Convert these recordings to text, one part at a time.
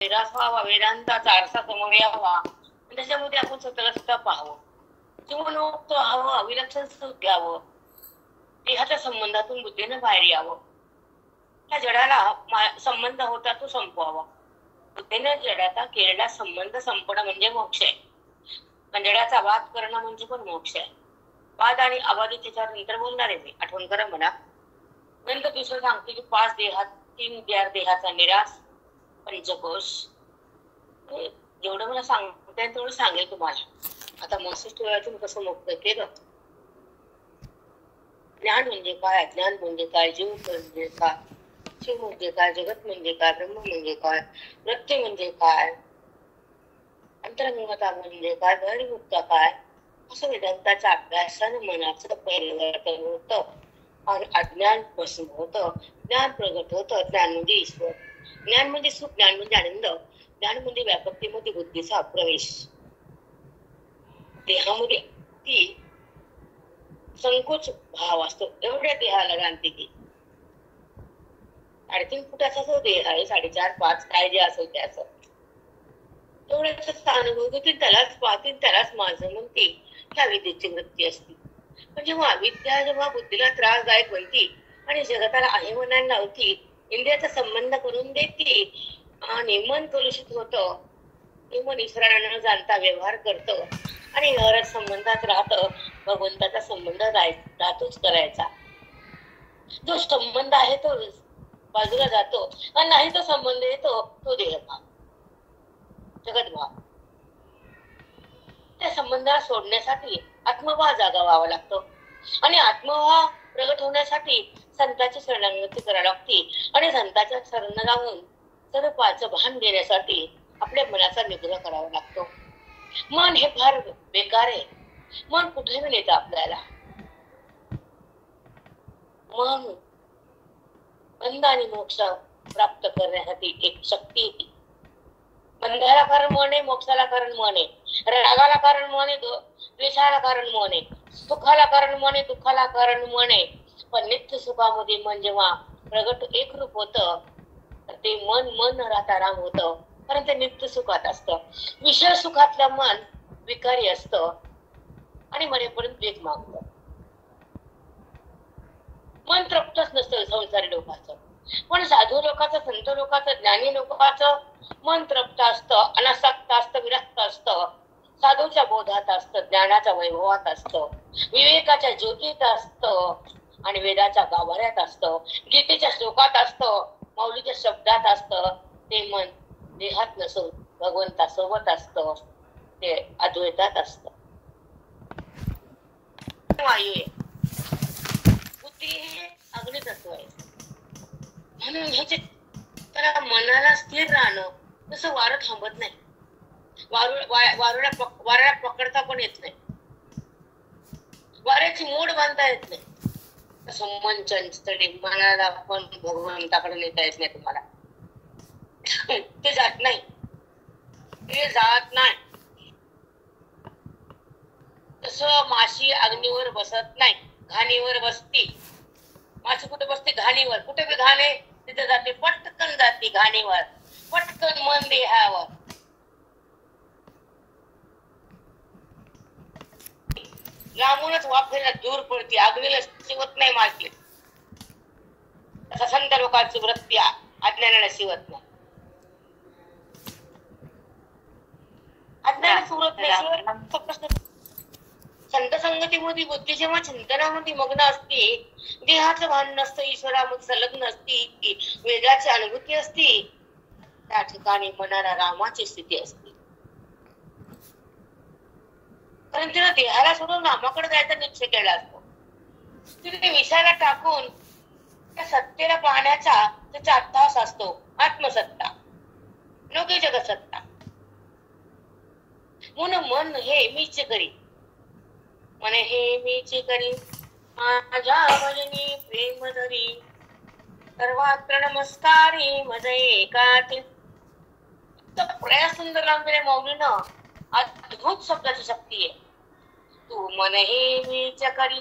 निराश व्हावा, वेदांताचा आरसा समोर यावा आणि त्याच्यामध्ये आपण स्वतःला सुद्धा पाहावं, जीवनमुक्त व्हावं, विलक्षण सुख घ्यावं, देहाच्या संबंधातून बुद्धीने बाहेर यावं. त्या जडाला संबंध होता तो संपवावा. बुद्धीने जडाचा केलेला संबंध संपणं म्हणजे मोक्ष आहे. पण जडाचा वाद करणं म्हणजे पण मोक्ष आहे. वाद आणि अबाधित त्याच्यावर नंतर बोलणार आहे मी, आठवण करा म्हणा. नंतर दुसरं सांगते की 5 देहात 3 देहाचा निराश, पंचकोश. जेवढं मला सांगते तेवढं सांगेल तुम्हाला. आता 65 वेळातून कसं मुक्त केलं. ज्ञान म्हणजे काय, अज्ञान म्हणजे काय, जीव म्हणजे काय, शिव म्हणजे काय, जगत म्हणजे काय, ब्रह्म म्हणजे काय, नृत्य म्हणजे काय, अंतरंगता म्हणजे काय, बहिर्मुक्ता काय, असं वेदांताच्या अभ्यासाने मनाचं परिवर्तन होतं आणि अज्ञान भस्म होतं, ज्ञान प्रगट होतं. ज्ञान म्हणजे ईश्वर, ज्ञान म्हणजे सुख, ज्ञान म्हणजे आनंद, ज्ञान म्हणजे व्यापकतेमध्ये बुद्धीचा प्रवेश. देहामध्ये ती संकोच भाव असतो. एवढ्या देहाला जाणते की 3.5 फुटाचा जो देह आहे, 4.5-5 काय जे असेल ते असं, तेवढ्याचा अनुभव घेतील, त्यालाच पाहतील, त्यालाच माझं म्हणते. ह्या विद्येची वृत्ती असते. पण जेव्हा जेव्हा बुद्धीला त्रासदायक बनती आणि जगताला आहे म्हणायला लावती, इंद्रियाचा संबंध करून देते आणि मन कलुषित होतं, मन ईश्वराला न जाणता व्यवहार करतं आणि व्यवहारात संबंधात राहतं. भगवंताचा संबंध राहतोच करायचा. जो संबंध आहे तो बाजूला जातो आणि नाही तो संबंध येतो तो देहभाव, जगतभाव. त्या संबंधाला सोडण्यासाठी आत्मभाव जागा व्हावा लागतो आणि आत्मभाव प्रगट होण्यासाठी संतांची शरणागती करावी लागते आणि संतांच्या शरण जाऊन स्वरूपाचं भान देण्यासाठी आपल्या मनाचा निग्रह करावा लागतो. मन हे फार बेकार आहे. मन कुठे नेतं आपल्याला. मन बंध आणि मोक्ष प्राप्त करण्यासाठी एक शक्ती. बंधाला कारण मन आहे, मोक्षाला कारण मन आहे, रागाला कारण मन आहे, द्वेषाला कारण मन आहे, सुखाला कारण मन आहे, दुःखाला कारण मन आहे. पण नित्य सुखामध्ये मन जेव्हा प्रगट एकरूप होतं ते मन मन राहता राम होतं, कारण ते नित्य सुखात असतं. विषय सुखातलं मन विकारी असतं आणि मरेपर्यंत वेग मागतं. मन तृप्तच नसतं संसारी लोकांचं, पण साधू लोकांचं, संत लोकांचं, ज्ञानी लोकांचं मन तृप्त असतं, अनासक्त असतं, विरक्त असतं, साधूच्या बोधात असतं, ज्ञानाच्या वैभवात असतं, विवेकाच्या ज्योतीत असतं आणि वेदाच्या गाभाऱ्यात असतं, गीतेच्या श्लोकात असतं, माऊलीच्या शब्दात असतं. ते मन देहात नसून भगवंतासोबत असतं, ते अद्वैतात असतं. वायू आहे, बुद्धी हे अग्नितत्व आहे. म्हणून ह्याचे त्याला मनाला स्थिर राहणं. तसं वारं थांबत नाही, वाऱ्याला पकडता पण येत नाही, वाऱ्याची मोड बांधता येत नाही. तसं मन चंचल मनाला पण भगवंताकडे नेता येत नाही तुम्हाला. ते जात नाही, ते जात नाही. तसं माशी अग्नीवर बसत नाही, घाणीवर बसती. माशी कुठे बसते? घाणीवर. कुठे बी घाण आहे तिथे जाते, पटकन जाते घाणीवर, पटकन मन देहावर. लांबूनच वाफेला दूर पडते, अग्नीला शिवत नाही माशी. तसा संत लोकांची वृत्ती अज्ञानाला शिवत नाही, अज्ञानाला सुरत नाही. संत संगतीमध्ये बुद्धी जेव्हा चिंतनामध्ये मग्न असते, देहाचं भान नसतं, ईश्वरामध्ये संलग्न असती, वेदाची अनुभूती असती, त्या ठिकाणी मनाला रामाची स्थिती असते. कारण तिला देहाला सोडून रामाकडे जायचा निश्चय केला असतो. तिथे विषयाला टाकून त्या सत्तेला पाहण्याचा त्याचा अट्टहास असतो. आत्मसत्ता, लौकिक जगत सत्ता. म्हणून मन हे मीच करी, मन हे मीच करी, माझ्या भजनी प्रेम धरी, सर्वात्र नमस्कारी मज एकाती. प्रयास सुंदर लांबलेल्या मौलीनं अद्भुत शब्दाची शक्ती आहे. तू मन हे मीच करी,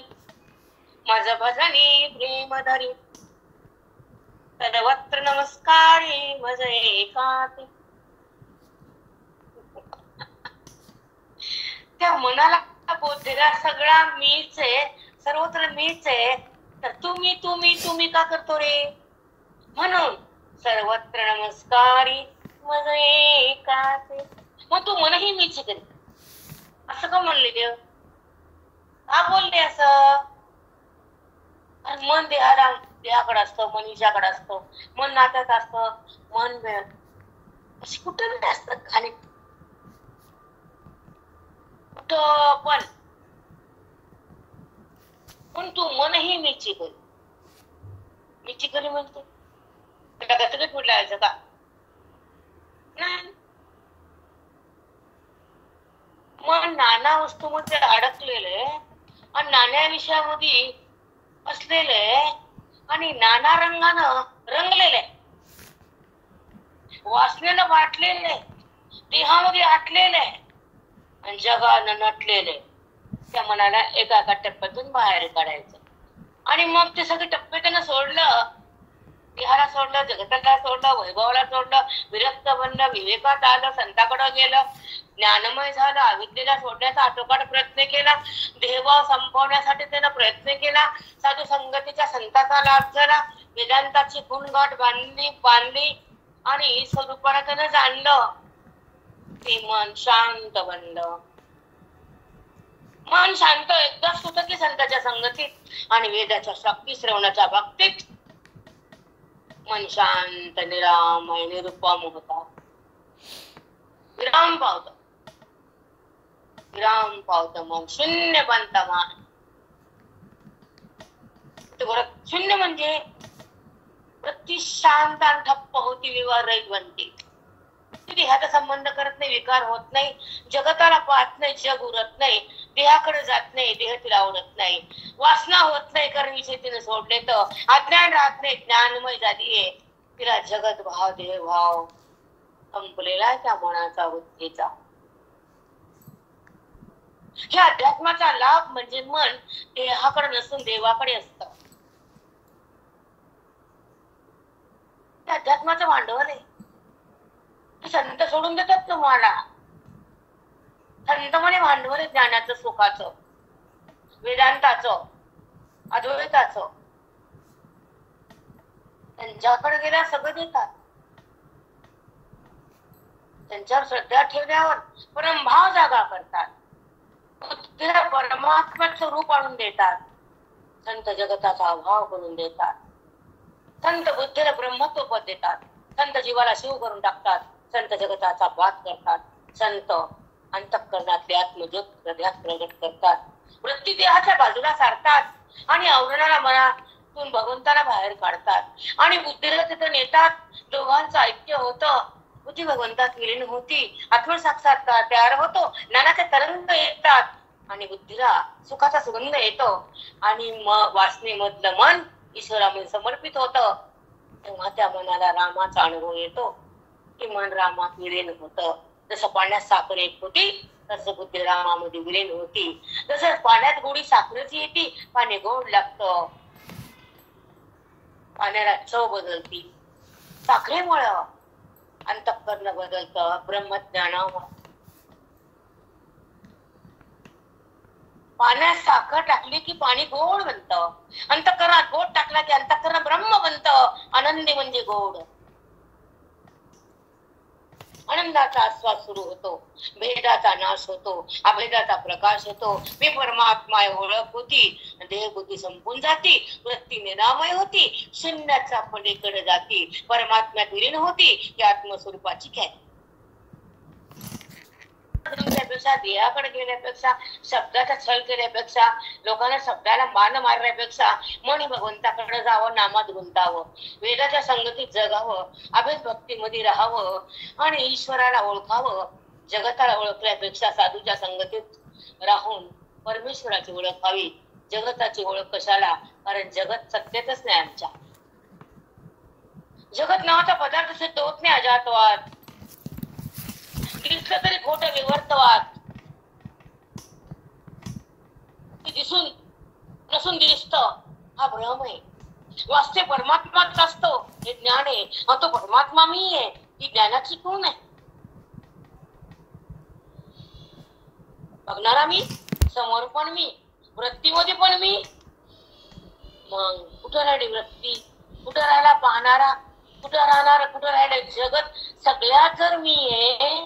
माझ भजनी प्रेम धरी, सर्वत्र नमस्कारी मज एकाती. बाहेर सगळा मीच आहे, सर्वत्र मीच आहे, तर तुम्ही तुम्ही तुम्ही का करतो रे? म्हणून सर्वत्र नमस्कारी मज एकाचे. मग तू मनही मीच करी असं का म्हणले देव? का बोलले असं? मन देहाकडे असतं, मन ईशाकडे असतं, मन नात्यात असतं, मन वेळ अशी कुठं बी असतात खाली कुठं पण तू मनही मीची करी. मीची करी म्हणते गचगट कुठला यायचं का? नाही. मन नाना वस्तूमध्ये अडकलेले आणि नाना विषयामध्ये असलेले आणि नाना रंगानं रंगलेले, वासनेनं वाटलेले, देहामध्ये आटलेले आणि जगानं नटलेले त्या मनाला एका एका टप्प्यातून बाहेर काढायचं. आणि मग ते सगळे टप्पे त्यानं सोडलं, देहाला सोडलं, जगताला सोडलं, वैभवाला सोडलं, विरक्त बनलं, विवेकात आलं, संताकडे गेलं, ज्ञानमय झालं, अविद्येला सोडण्याचा आटोकाट प्रयत्न केला, देहभाव संपवण्यासाठी त्यानं प्रयत्न केला, साधू संगतीच्या संताचा लाभ झाला, वेदांताची गुणगाठ बांधली आणि स्वरूपाला त्यानं जाणलं. ते मन शांत बनलं. मन शांत एकदा सुटत की संताच्या संगतीत आणि वेदाच्या शक्ती श्रवणाच्या बाबतीत मन शांत निरामय निरुपम होता. विराम पावत, विराम पावत मन शून्य बनत मन. शून्य म्हणजे वृत्ती शांत आणि ठप्प होती, विवार रहित बनते. देहाचा संबंध करत नाही, विकार होत नाही, जगताला पाहत नाही, जग उरत नाही, देहाकडे जात नाही, देह तिला आवडत नाही, वासना होत नाही, कारण विषय तिने सोडले तर अज्ञान राहत नाही, ज्ञानमय झालीये. तिला जगत भाव देह भाव संपलेला आहे त्या मनाचा बुद्धीचा. ह्या अध्यात्माचा लाभ म्हणजे मन देहाकडे नसून देवाकडे असतं. अध्यात्माचं भांडवल आहे. संत सोडून देतात तुम्हाला. संत म्हणे भांडवल आहे ज्ञानाचं, सुखाचं, वेदांताचं, अद्वैताचं. त्यांच्याकडे गेल्या सगळं देतात. त्यांच्यावर श्रद्धा ठेवल्यावर परमभाव जागा करतात. बुद्धीला परमात्म्याचं रूप आणून देतात. संत जगताचा अभाव करून देतात. संत बुद्धीला ब्रह्मत्व पद देतात. संत जीवाला शिव करून टाकतात. संत जगताचा वाद करतात. संत अंतःकरणातले आत्मज्योत हृदयात प्रगट करतात. वृत्ती देहाच्या बाजूला सारतात आणि आवरणाला मनातून भगवंताला बाहेर काढतात आणि बुद्धीला तिथं नेतात. दोघांचं ऐक्य होतं. बुद्धी भगवंतात विलीन होती. आत्मसाक्षात्कार तयार होतो. ज्ञानाचे तरंग येतात आणि बुद्धीला सुखाचा सुगंध येतो आणि वासनेमधलं मन ईश्वरामध्ये समर्पित होतं. तेव्हा त्या मनाला रामाचा अनुभव येतो की मन रामात विलीन होतं. जसं पाण्यात साखर एक होती तसं बुद्धी रामामध्ये विलीन होती. जसं पाण्यात गोडी साखरेची येते, पाणी गोड लागतं, पाण्याला चव बदलती. साखरेमुळं अंतःकरण बदलतं. ब्रह्मज्ञानामुळं पाण्यात साखर टाकली की पाणी गोड बनतं. अंतःकरणात गोड टाकला की अंतःकरण ब्रह्म बनतं. आनंदी म्हणजे गोड. आनंदाचा आस्वाद सुरू होतो. भेदाचा नाश होतो. अभेदाचा प्रकाश होतो. मी परमात्मा ओळख होती. देह बुद्धी संपून जाती. वृत्ती निरामय होती. शून्याचा पलीकडे जाती. परमात्म्यात विलीन होती. की आत्मस्वरूपाची ख्याती. पेक्षा देहाकडे गेल्यापेक्षा, शब्दाचा छळ केल्यापेक्षा, लोकांना शब्दाला मान मारण्यापेक्षा मन भगवंताकडे जावं, नामात गुंतावं, वेदाच्या संगतीत जगावं, अभेद भक्तीमध्ये राहावं आणि ईश्वराला ओळखावं. जगताला ओळखल्यापेक्षा साधूच्या संगतीत राहून परमेश्वराची ओळख व्हावी. जगताची ओळख कशाला? कारण जगत सत्यतच नाही. आमच्या जगत नावाचा पदार्थ सिद्ध होत नाही. अजातवाद दिसलं तरी खोटं विवर्तवाद. दिसून नसून दिसत हा भ्रम आहे. वास्तव परमात्माच असतो हे ज्ञान आहे. तो परमात्मा मी आहे ही ज्ञानाची खूण आहे. बघणारा मी, समोर पण मी, वृत्तीमध्ये पण मी. मग कुठं राहिली वृत्ती, कुठं राहिला पाहणारा, कुठं राहणार, कुठं राहिलं जगत, सगळ्यात जर मी आहे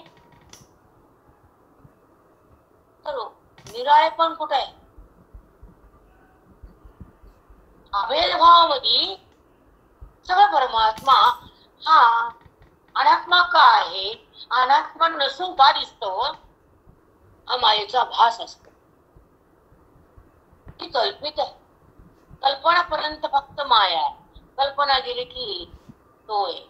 तर निराळे पण कुठं आहे? अभेदभावामध्ये सगळं परमात्मा हा अनात्मा का आहे, अनात्मा नसून का दिसतो? हा मायेचा भास असतो, ती कल्पित आहे. कल्पनापर्यंत फक्त माया आहे, कल्पना गेली की तो आहे.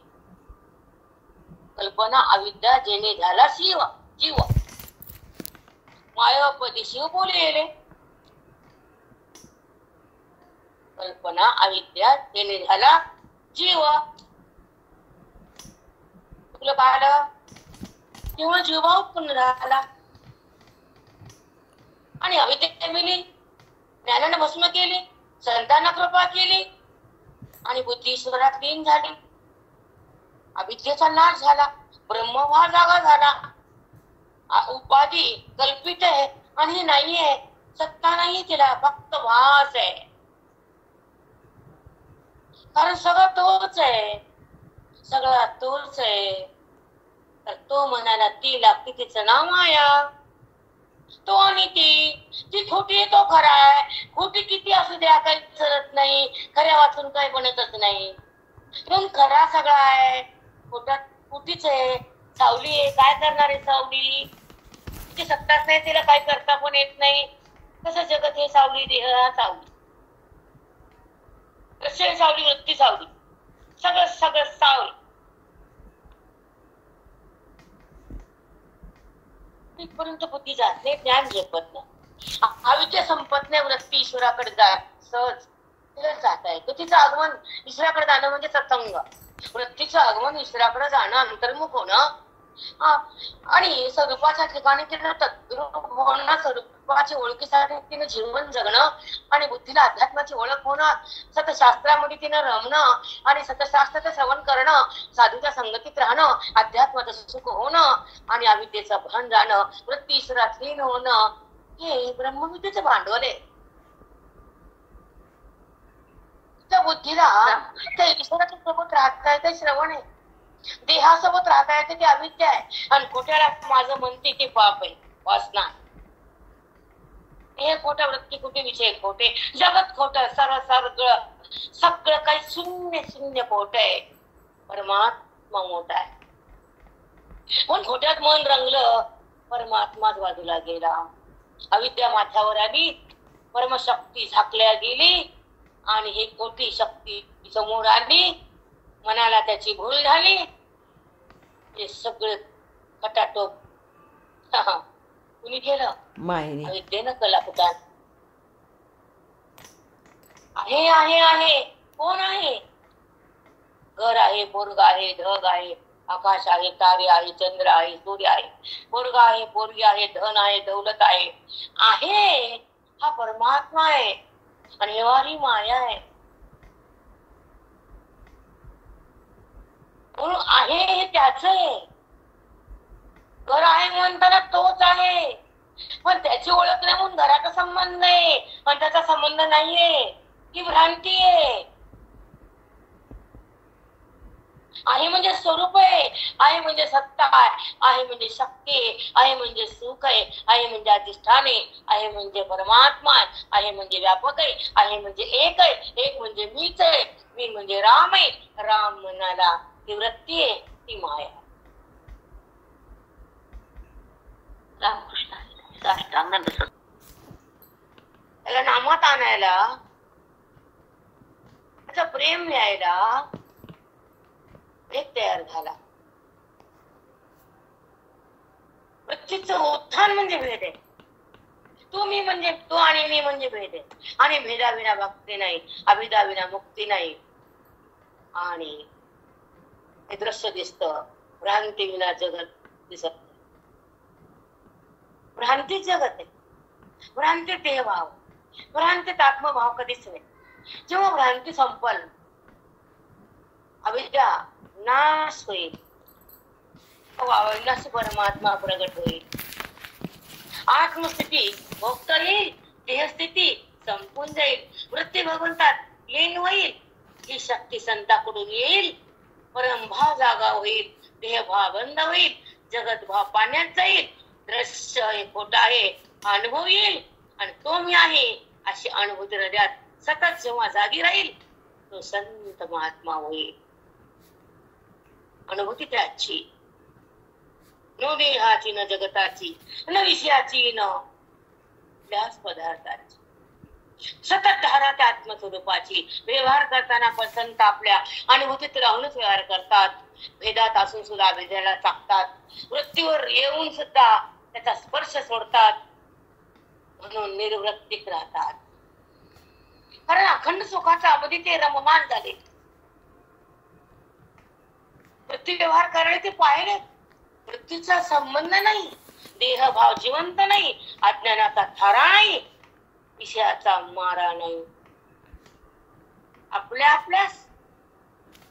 कल्पना अविद्या जेणे झाला शिव जीव, मायापदी शिव बोलेले. कल्पना अविद्या जेणे झाला जीव, तुला पाहिलं तेव्हा जीवा उत्पन्न झाला आणि अविद्या मिली, ज्ञानाने भस्म केली, संतांना कृपा केली आणि बुद्धी ईश्वरात लीन झाली. अविद्येचा नाश झाला, ब्रह्मभाव जागा झाला. उपाधी कल्पित आहे आणि नाहीये, सत्ता नाही तिला, फक्त भास आहे. कारण सगळं तोच आहे, सगळा तोच आहे. तर तो म्हणाला ती लागते, तिचं नाव माया. तो आणि ती खोटी तो खरा आहे. खोटी किती असू द्या काही चलत नाही, खऱ्या वाचून काही बनतच नाही. पण खरा सगळा आहे, खोटात खोटीच आहे. सावली आहे, काय करणार आहे सावली? तिची सत्ताच नाही, तिला काय करता पण येत नाही. कसं जगत हे सावली, देह हा सावली, कसे सावली, वृत्ती सावली, सगळं सगळं सावली. तिथपर्यंत बुद्धी जात नाही, ज्ञान झेपत नाही, अविद्या संपत नाही. वृत्ती ईश्वराकडे सहज तिला जाता येतो. तिचं आगमन ईश्वराकडे जाणं म्हणजे सत्संग, वृत्तीचं आगमन ईश्वराकडे जाणं, अंतर्मुख होणं आणि स्वरूपाच्या ठिकाणी तिनं तद्रूप होणं, स्वरूपाची ओळखीसाठी तिनं जीवन जगणं आणि बुद्धीला अध्यात्माची ओळख होणं, सतशास्त्रामध्ये तिनं रमणं आणि सतशास्त्राचं श्रवण करणं, साधूच्या संगतीत राहणं, अध्यात्माचं सुख होणं आणि अविद्येचं भान जाणं, वृत्ती ईश्वरात लीन होणं, हे ब्रह्मविद्येचं भांडवल आहे. त्या बुद्धीला त्या ईश्वराच्या सोबत राहता येते श्रवण आहे, देहासोबत राहता येते ते अविद्या आहे. आणि खोट्याला माझं म्हणते ते पाप आहे, वासना. हे खोट्या वृत्ती खोटे, विषय खोटे, जगत खोट, सगळं सगळं काही शून्य शून्य खोट आहे. परमात्मा मोठा आहे. पण खोट्यात मन रंगलं, परमात्माच बाजूला गेला. अविद्या माथ्यावर आली, परमशक्ती झाकल्या गेली आणि ही खोटी शक्ती समोर आली. मनाला त्याची भूल झाली, हे सगळं खटाटोप कुणी केलं? मायेने, अविद्येनं कलाकुटात. आहे आहे आहे, कोण आहे? घर आहे, पोरग आहे, ढग आहे, आकाश आहे, तारे आहे, चंद्र आहे, सूर्य आहे, पोरग आहे, पोरगी आहे, धन आहे, दौलत आहे. आहे हा परमात्मा आहे आणि व्यवहारी माया आहे. म्हणून आहे हे त्याच आहे. घर आहे म्हणताना तोच आहे, पण त्याची ओळख नाही म्हणून घराचा संबंध आहे पण त्याचा संबंध नाहीये, ही भ्रांती आहे. आहे म्हणजे स्वरूप आहे, आहे म्हणजे सत्ता आहे, आहे म्हणजे शक्ती आहे, आहे म्हणजे सुख आहे, आहे म्हणजे अधिष्ठान आहे म्हणजे परमात्मा आहे म्हणजे व्यापक आहे म्हणजे एक आहे, एक म्हणजे मीच आहे, मी म्हणजे राम आहे, राम म्हणाला ती वृत्ती आहे, ती माया. रामकृष्ण त्याला नामात आणायला, त्याचं प्रेम यायला एक तयार झाला. वृत्तीचं उत्थान म्हणजे भेद आहे. तू मी म्हणजे तू आणि मी म्हणजे भेद आहे आणि भेदाविना भक्ती नाही, अभिदाविना मुक्ती नाही. आणि हे दृश्य दिसतं, भ्रांती विना जगत दिसत. भ्रांतीच जगत आहे, भ्रांती देहभाव, भ्रांतीत आत्मभाव कधीच नाही. जेव्हा भ्रांती संपल, अविद्या नाश होईल, अविनाशी परमात्मा प्रगट होईल. आत्मस्थिती भोगता येईल, देहस्थिती संपून जाईल, वृत्ती भगवंतात लीन होईल, ही शक्ती संताकडून येईल, परमभाव जागा होईल, देहभाव बंद होईल, जगतभाव पाण्यात जाईल, दृश्य हे खोट आहे अनुभव येईल, आणि तो मी आहे अशी अनुभूती हृदयात सतत जेव्हा जागी राहील तो संत महात्मा होईल. अनुभूती त्याची, न देहाची न जगताची न विषयाची न त्याच पदार्थाची, सतत धारा त्या आत्मस्वरूपाची. व्यवहार करताना पण संत आपल्या अनुभूतीत राहूनच व्यवहार करतात. भेदात असून सुद्धा भेदाला टाकतात, वृत्तीवर येऊन सुद्धा त्याचा स्पर्श सोडतात, म्हणून निर्वृत्तिक राहतात. कारण अखंड सुखाचा अवधी ते रममान झाले. वृत्ती व्यवहार करणे ते पाहिले, वृत्तीचा संबंध नाही, देहभाव जिवंत नाही, अज्ञानाचा थारा नाही, विषयाचा मारा नाही. आपल्या आपल्या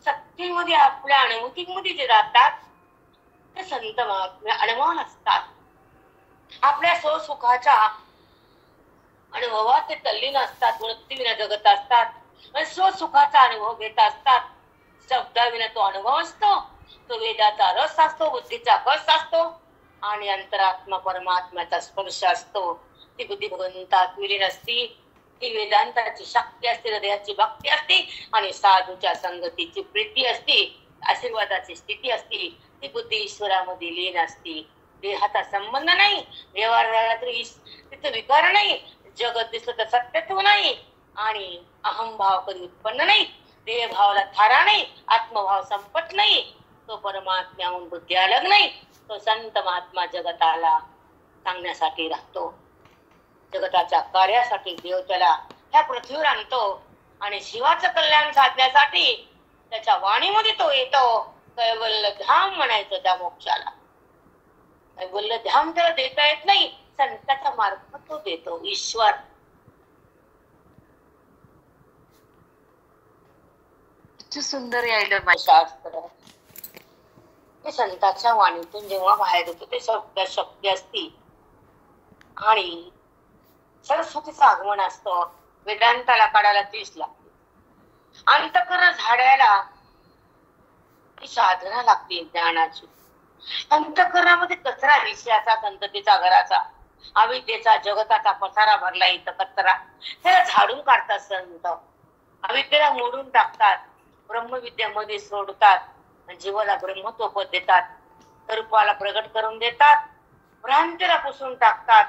सत्तेमध्ये आपल्या अनुभूतीमध्ये जे राहतात ते संत महात्मे अनुभव असतात. आपल्या स्वसुखाच्या अनुभवात ते तल्लीन असतात, वृत्तीविना जगत असतात, स्वसुखाचा अनुभव घेत असतात. शब्दाविना तो अनुभव असतो, तो वेदाचा रस असतो, बुद्धीचा कस असतो, आणि अंतरात्मा परमात्म्याचा स्पर्श असतो. ती बुद्धी भगवंतात विलीन असती, ती वेदांताची शक्ती असते, हृदयाची भक्ती असते, आणि साधूच्या संगतीची प्रीती असते, आशीर्वादाची स्थिती असते. ती बुद्धी ईश्वरामध्ये लीन असते. देहाचा संबंध नाही, व्यवहार तिचं विकार नाही, जगत दिसलं तर सत्यत्व नाही, आणि अहमभाव कधी उत्पन्न नाही, देहभावाला थारा नाही, आत्मभाव संपत नाही, तो परमात्म्याहून बुद्धी अलग नाही. तो संत महात्मा जगताला सांगण्यासाठी राहतो, जगताच्या कार्यासाठी देव त्याला ह्या पृथ्वीवर आणतो, आणि शिवाचं कल्याण साधण्यासाठी त्याच्या वाणीमध्ये तो येतो. कैवल्य धाम म्हणायचं त्या मोक्षाला. कैवल्य धाम त्याला देता येत नाही, संताच्या मार्फत तो देतो. ईश्वर किती सुंदर यायला शास्त्र ते संतांच्या वाणीतून जेव्हा बाहेर येतो ते शक्ती असती, आणि सरस्वतीचं आगमन असतं. वेदांताला काढायला 30 लागते, अंतःकरण झाडायला ही साधना लागते ज्ञानाची. अंतःकरणामध्ये कचरा विषयाचा, संततीचा, घराचा, अविद्येचा, जगताचा पसारा भरला इथं कचरा, त्याला झाडून काढतात संत. अविद्येला मोडून टाकतात, ब्रह्मविद्यामध्ये सोडतात, जीवाला ब्रह्मत्व देतात, रूपाला प्रगट करून देतात, भ्रांतीला पुसून टाकतात,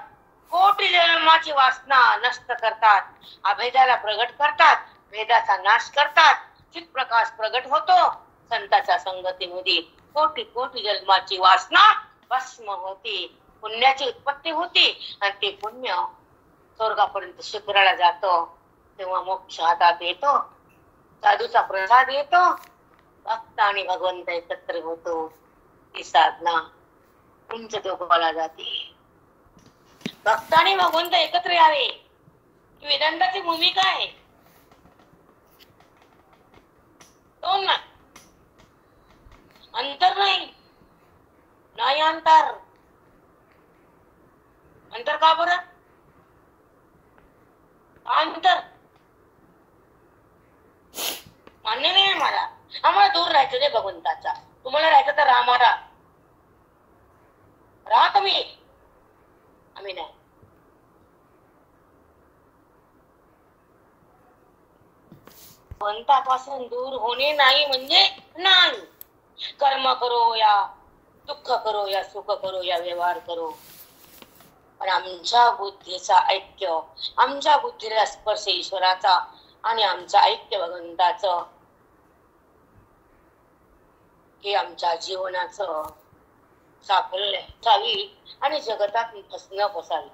कोटी जन्माची वासना नष्ट करतात, अभेदाला प्रगट करतात, भेदाचा नाश करतात, चित प्रकाश प्रगट होतो. संताच्या संगतीमध्ये कोटी कोटी जन्माची वासना भस्म होती, पुण्याची उत्पत्ती होती, आणि ते पुण्य स्वर्गापर्यंत शिखराला जातो. तेव्हा मोक्ष हातात येतो, साधूचा प्रसाद येतो, भक्त आणि भगवंत एकत्र होतो. ती साधना उंच टोकाला जाते. भक्त आणि भगवंत एकत्र यावे ही वेदांताची भूमिका आहे. दोन नाही, अंतर नाही, नाही अंतर. अंतर का बरं? अंतर मान्य नाही मला. आम्हाला दूर राहायचं रे भगवंताचा. तुम्हाला राहायचं तर राहा, राहा तुम्ही, आम्ही नाही. भगवंतापासून दूर होणे नाही म्हणजे नाही. कर्म करो या दुःख करो या सुख करो या व्यवहार करो, पण आमच्या बुद्धीचा ऐक्य, आमच्या बुद्धीला स्पर्श ईश्वराचा, आणि आमचं ऐक्य भगवंताचं, हे आमच्या जीवनाचं साफल्य असावी, आणि जगतात न फसावी.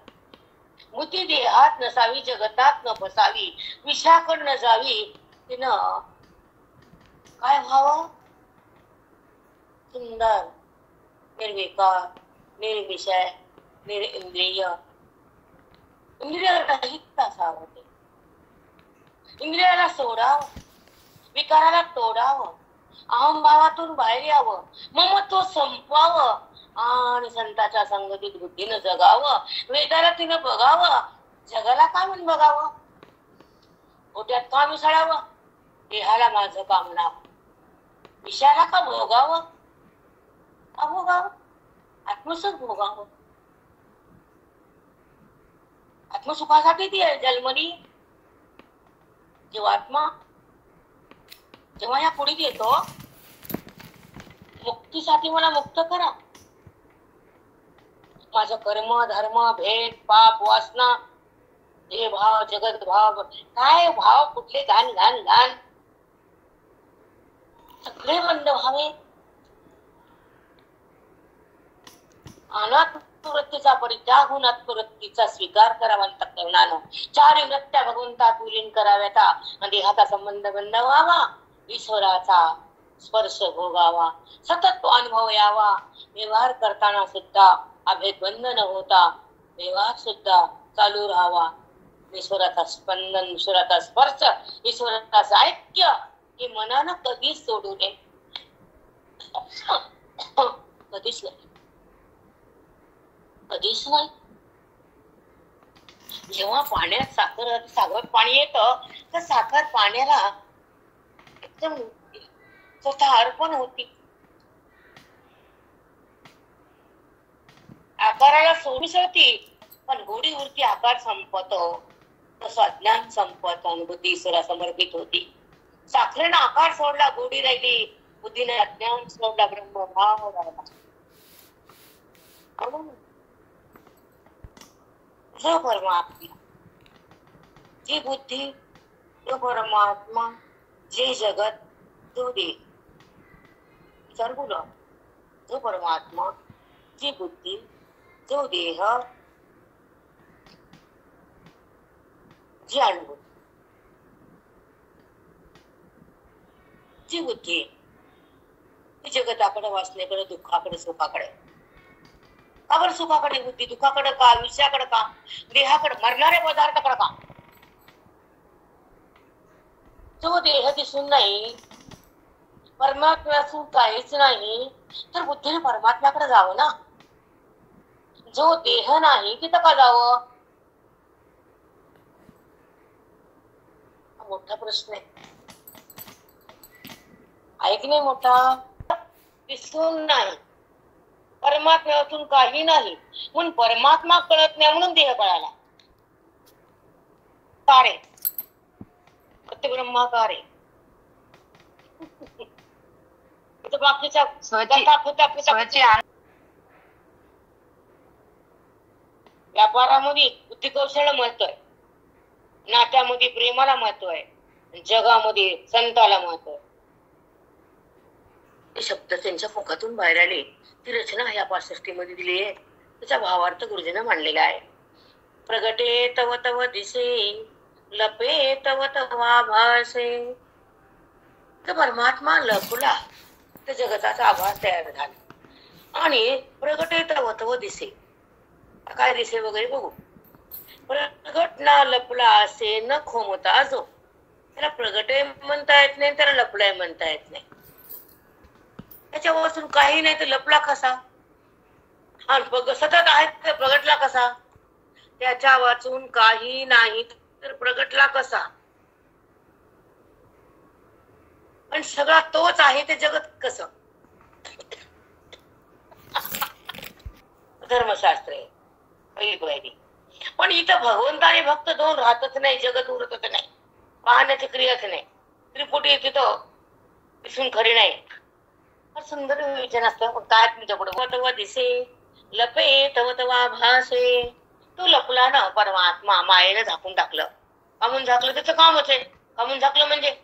बुद्धी देहात नसावी, जगतात न फसावी, विषयाकडे न जावी. तिनं काय व्हावं? सुंदर, निर्विकार, निर्विषय, निरिंद्रिय, इंद्रिय रहित असावं. ते इंद्रियाला सोडावं, विकाराला तोडावं, अहमभावातून बाहेर यावं, ममत्व संपवावं, आणि संतांच्या संगतीत बुद्धीनं जगावं, वेदाला तिनं बघावं, जगाला का म्हणून बघावं, पोट्यात का मिसळावं, देहाला माझं काम नाव, विषयाला का भोगावं, का भोगावं, आत्मसुख भोगावं. आत्मसुखासाठी ती जन्मली जीवात्मा जेव्हा या पुढीत येतो, मुक्तीसाठी मला मुक्त करा. माझं कर्म धर्म भेद पाप वासना हे भाव जगत भाव काय भाव कुठले घाण घाण घाण सगळे बंद व्हावे. अनात्मवृत्तीचा परित्याग होऊन आत्मवृत्तीचा स्वीकार करावा अंतःकरणानं. चार वृत्त्या भगवंतात विलीन कराव्याता, देहाचा संबंध बंद व्हावा, ईश्वराचा स्पर्श भोगावा, सतत तो अनुभव यावा. व्यवहार करताना सुद्धा अभेद बंद न होता व्यवहार सुद्धा चालू राहावा. ईश्वराचा स्पंदन, ईश्वराचा स्पर्श, ईश्वराचं ऐक्य हे मनानं कधीच सोडू नये, कधीच नाही, कधीच नाही. जेव्हा पाण्यात सागरात पाणी येतं तर साखर पाण्याला एकदम स्वतः अर्पण होती. आकाराला सोडती, पण गोडीवरती आकार संपतो, तसं अज्ञान संपत, अनुभूती ईश्वरा समर्पित होती. साखरेनं आकार सोडला, गोडी राहिली, बुद्धीने अज्ञान सोडला, ब्रह्मभाव राहिला. जो परमात्मा, जी बुद्धी, जो परमात्मा, जे जगत, जो देह, सर्व जो परमात्मा, जी बुद्धी, जो देह, जी अनुभूती, जी बुद्धी, ती जगताकडे, वासनेकडे, दुःखाकडे, सुखाकडे. का बरं सुखाकडे बुद्धी, दुःखाकडे का, विषयाकडे का, देहाकडे, मरणाऱ्या पदार्थाकडे का? जो देह दिसून नाही, परमात्म्यासून काहीच नाही, तर बुद्धीने परमात्म्याकडे जावं ना. जो देह नाही तिथं का जावं? मोठा प्रश्न आहे की नाही मोठा? दिसून नाही, परमात्म्यातून काही नाही, म्हणून परमात्मा कळत नाही, म्हणून देह कळाला. कारे ते ब्रह्माकार आहे. बाकीच्या व्यापारामध्ये बुद्धी कौशल्य महत्व आहे, नात्यामध्ये प्रेमाला महत्व आहे, जगामध्ये संताला महत्व आहे. हे शब्द त्यांच्या मुखातून बाहेर आले. ती रचना या पासष्टीमध्ये दिली आहे. त्याचा भावार्थ गुरुजींना मांडलेला आहे. प्रगटे तव तव दिसे, लपे तव तव आभासे. तर परमात्मा लपला तर जगताचा आभास तयार झाला, आणि प्रगटे तव तव दिसे, काय दिसे वगैरे बघू. प्रगट ना लपला असे न खोमता जो. त्याला प्रगटे म्हणता येत नाही, त्याला लपलाय म्हणता येत नाही. त्याच्या वाचून काही नाही तर लपला कसा, आणि सतत आहे तर प्रगटला कसा? त्याच्या वाचून काही नाही तर प्रगटला कसा? पण सगळा तोच आहे ते जगत कसं? धर्मशास्त्र आहे पहिली पायरी. पण इथं भगवंत आणि भक्त दोन राहतच नाही, जगत उरतच नाही, पाहण्याची क्रियाच नाही, त्रिपुटी तिथं दिसून खरी नाही. सुंदर विचार असतं. काय तुमच्या पुढे तव दिसे, लपे तव तवा भासे. तो लपला ना परमात्मा, मायेनं झाकून टाकलं. कामून झाकलं त्याचं कामच आहे. कामून झाकलं म्हणजे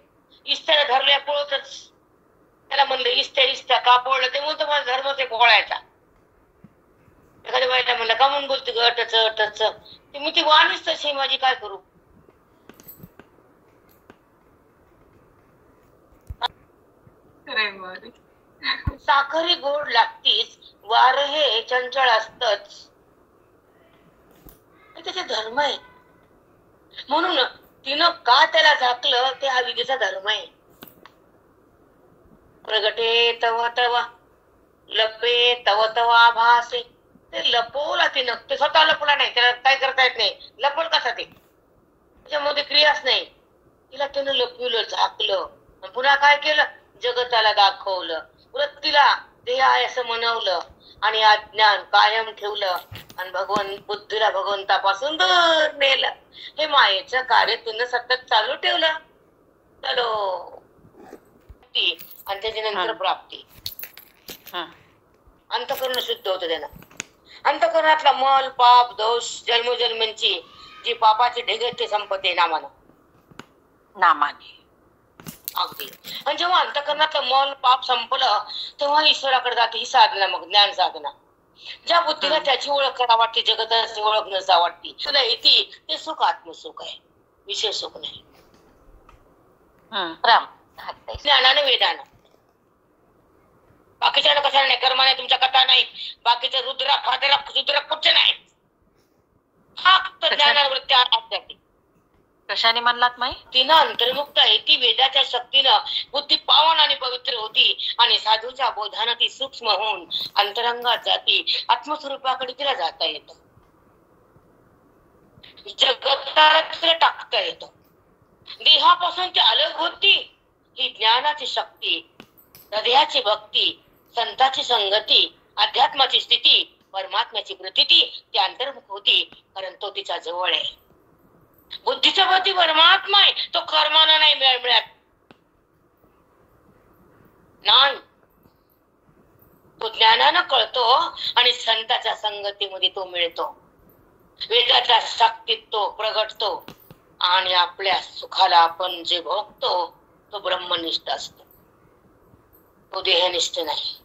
इष्ट्याला धरल्या पोळतच. त्याला म्हणलं इष्ट्या का पोळलं, ते म्हणतो माझा धर्मच आहे पोळायचा. एखाद्या बाईला म्हणलं कामून बोलते ग टच टच, ते मी ती वाणीच तशी माझी, काय करू? साखरी गोड लागतीच, वार हे चंचल असतच. त्याचे धर्म आहे. म्हणून तिनं का त्याला झाकलं ते हा विधीचा धर्म आहे. प्रगटे तव तवा लपे तव तवा भासे, ते लपवला तिनं, ते स्वतः लपवला नाही, त्याला काय करता येत नाही, लपवल कसा ते, त्याच्यामध्ये क्रियाच नाही. तिला त्यानं लपविलं, झाकलं, पुन्हा काय केलं, जगताला दाखवलं, परत तिला देह आहे असं म्हणवलं आणि अज्ञान कायम ठेवलं आणि भगवान बुद्धीला भगवंतापासून दूर नेलं. हे मायेचं कार्य तिनं सतत चालू ठेवलं. चलो आणि त्याच्यानंतर प्राप्ती. अंतःकरण शुद्ध होतं त्यानं. अंतःकरणातला मल पाप दोष जन्मोजन्मांची जी पापाची ढेगेत ते संपते नामाने. अगदी. आणि जेव्हा अंतःकरणातलं मल पाप संपलं तेव्हा ईश्वराकडे जाते ही साधना, मग ज्ञान साधना. ज्या बुद्धीला त्याची ओळख करा वाटते, जगताची ओळख नसा वाटते, तुला येते ते सुख आत्मसुख आहे, विशेष सुख नाही. ज्ञानानं वेदानं. बाकीच्या कशा नाही, कर्माने तुमच्या कथा नाही, बाकीच्या रुद्रा फादरा रुद्रा कुठचे नाही, फक्त ज्ञानावरती आध्यात्मिक. कशाने म्हणलात माई? तिनं अंतर्मुक्त आहे, ती वेदाच्या शक्तीनं बुद्धी पावन आणि पवित्र होती आणि साधूच्या बोधानं ती सूक्ष्म होऊन अंतरंगात जाती, आत्मस्वरूपाकडे तिला जाता येतं, जगताला तिला टाकता येतं. देहापासून ती अलग होती. ही ज्ञानाची शक्ती, हृदयाची भक्ती, संताची संगती, अध्यात्माची स्थिती, परमात्म्याची प्रतीती ती अंतर्मुख होती, कारण तो तिच्या जवळ आहे. बुद्धीचा पती परमात्मा आहे, तो कर्मानं नाही मिळत नाही, तो ज्ञानानं कळतो आणि संताच्या संगतीमध्ये तो मिळतो. वेदाच्या शक्तीत तो प्रगटतो आणि आपल्या सुखाला आपण जे भोगतो तो ब्रह्मनिष्ठ असतो, तो देहनिष्ठ नाही.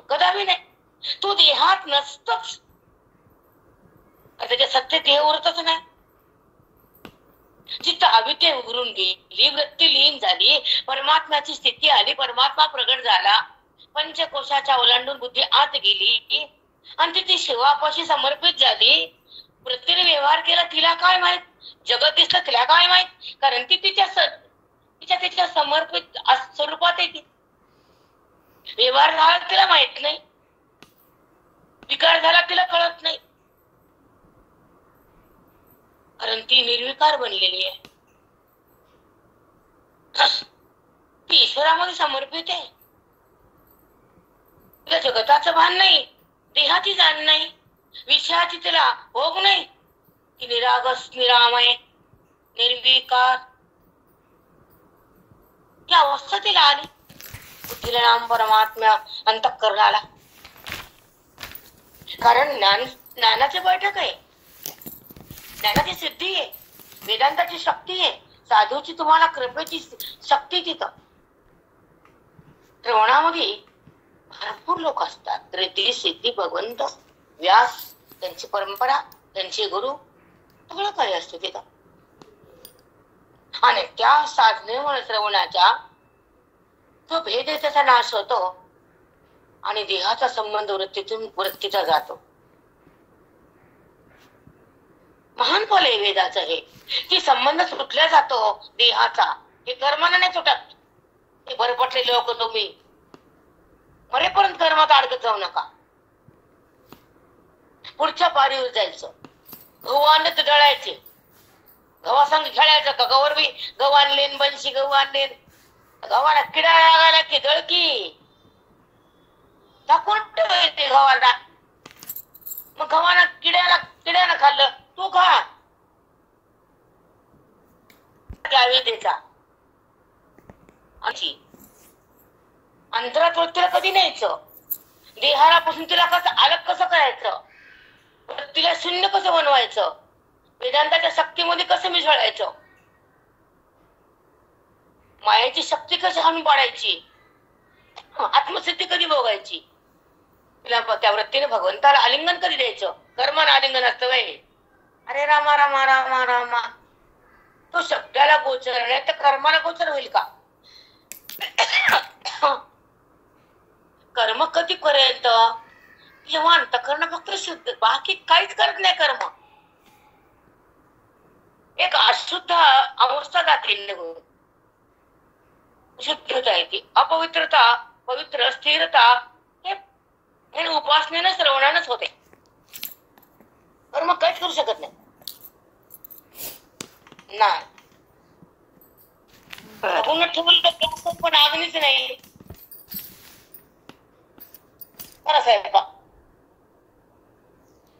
कदापि नाही, तो देहात नसतोच, त्याच्या सत्य देह उरतच नाही. जिथं अविद्या उघडून गेली, वृत्ती लीन झाली, परमात्म्याची स्थिती आली, परमात्मा प्रगट झाला, पंचकोशाच्या ओलांडून बुद्धी आत गेली आणि ती शिवापाशी समर्पित झाली. वृत्तीने व्यवहार केला, तिला काय माहित, जगत दिसलं तिला काय माहित, कारण ती तिच्या समर्पित स्वरूपात आहे. ती व्यवहार झाला तिला माहित नाही, विकार झाला तिला कळत नाही, कारण ती निर्विकार बनलेली आहे. ती ईश्वरामध्ये समर्पित आहे. तिला जगताचं भान नाही, देहाची जाण नाही, विषयाची तिला भोग नाही. ती निरागस निरामय निर्विकार ती अवस्था तिला आली. बुद्धीला नाम परमात्म्या अंतःकरणाला, कारण ज्ञानाची बैठक आहे, ज्ञानाची सिद्धी आहे, वेदांताची शक्ती आहे, साधूची तुम्हाला कृपेची शक्ती. तिथं श्रवणामध्ये भरपूर लोक असतात, रिद्धी सिद्धी भगवंत व्यास, त्यांची परंपरा, त्यांचे गुरु, सगळं काही असतं तिथं. आणि त्या साधनेमुळे श्रवणाच्या तो भेद त्याचा नाश होतो आणि देहाचा संबंध वृत्तीचा जातो. महान फल आहे वेदाचं हे, की संबंध सुटला जातो देहाचा. हे कर्माने नाही सुटत. हे भरपटले लोक तुम्ही मरेपर्यंत कर्मात अडकत जाऊ नका. पुढच्या पारीवर जायचं, गहू आणले तर दळायचे, गव्हासंग खेळायचं का, गवर बी गहू आणले, बनशी गहू आणले, गव्हाला किडा लागायला की दळकी टाकून ठेवायचे गव्हाला. मग गव्हाना किड्यानं खाल्लं, तू खा त्यावेळी त्याचा अंतरात वृत्तीला कधी न्यायचं, देहापासून तिला अलग कसं करायचं, तिला शून्य कसं बनवायचं, वेदांताच्या शक्तीमध्ये कसं मिसळायचं, मायाची शक्ती कशी हाणून पाडायची, आत्मसिद्धी कधी भोगायची, तिला त्या वृत्तीने भगवंताला आलिंगन कधी द्यायचं. कर्मानं आलिंगन असतं वय, अरे रामा रामा रामा रामा, तो शब्दाला गोचर नाही तर कर्माला गोचर होईल का. कर्म कधी पर्यंत जेव्हा अंतःकरण फक्त शुद्ध, बाकी काहीच करत नाही कर्म. एक अशुद्ध अवस्था जाते निघून, शुद्धता येते, अपवित्रता पवित्र स्थिरता हे उपासनेनं श्रवणानंच होते. तर मग काहीच करू शकत नाही. ठेवलं पण अग्नीच नाही. खरं साहेब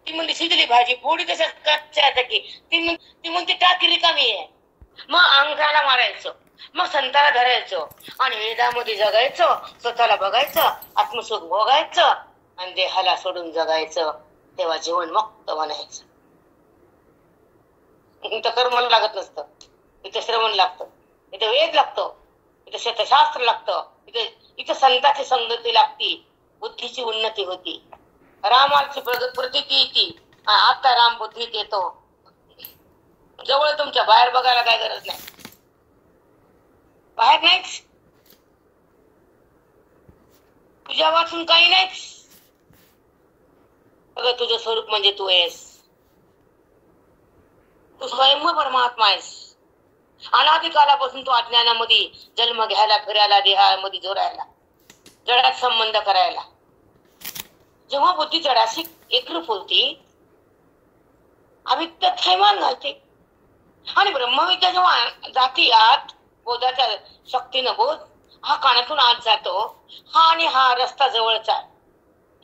ती म्हणते शिजली भाजी पोळी तसं कच्च्या की ती म्हणते टाकी रिकामी आहे. मग अंगाला मारायचं, मग संताला धरायचं आणि वेदामध्ये जगायचं, स्वतःला बघायचं, आत्मसुख भोगायचं आणि देहाला सोडून जगायचं. तेव्हा जीवन मुक्त बनायचं. इथं कर्म लागत नसतं, इथं श्रवण लागतं, इथं वेद लागतो, इथं शेतशास्त्र लागतं, इथं संताची संगती लागती, बुद्धीची उन्नती होती, रामाची प्रतीती येते. आता राम बुद्धीत येतो. जवळ तुमच्या, बाहेर बघायला काय गरज नाही. बाहेर नाहीच, तुझ्या वाचून काही नाहीच. अगं तुझं स्वरूप म्हणजे तू आहेस. तू स्वयं परमात्मा आहेस. अनादिकालापासून तू अज्ञानामध्ये जन्म घ्यायला, फिरायला, देहामध्ये जोरायला, जडात संबंध करायला. जेव्हा बुद्धी जडाशी एकरूप होती, अविद्या थैमान घालते आणि ब्रह्मविद्या जेव्हा जाती आत, बोधाच्या शक्तीनं बोध हा कानातून आत जातो. हा आणि हा रस्ता जवळचा,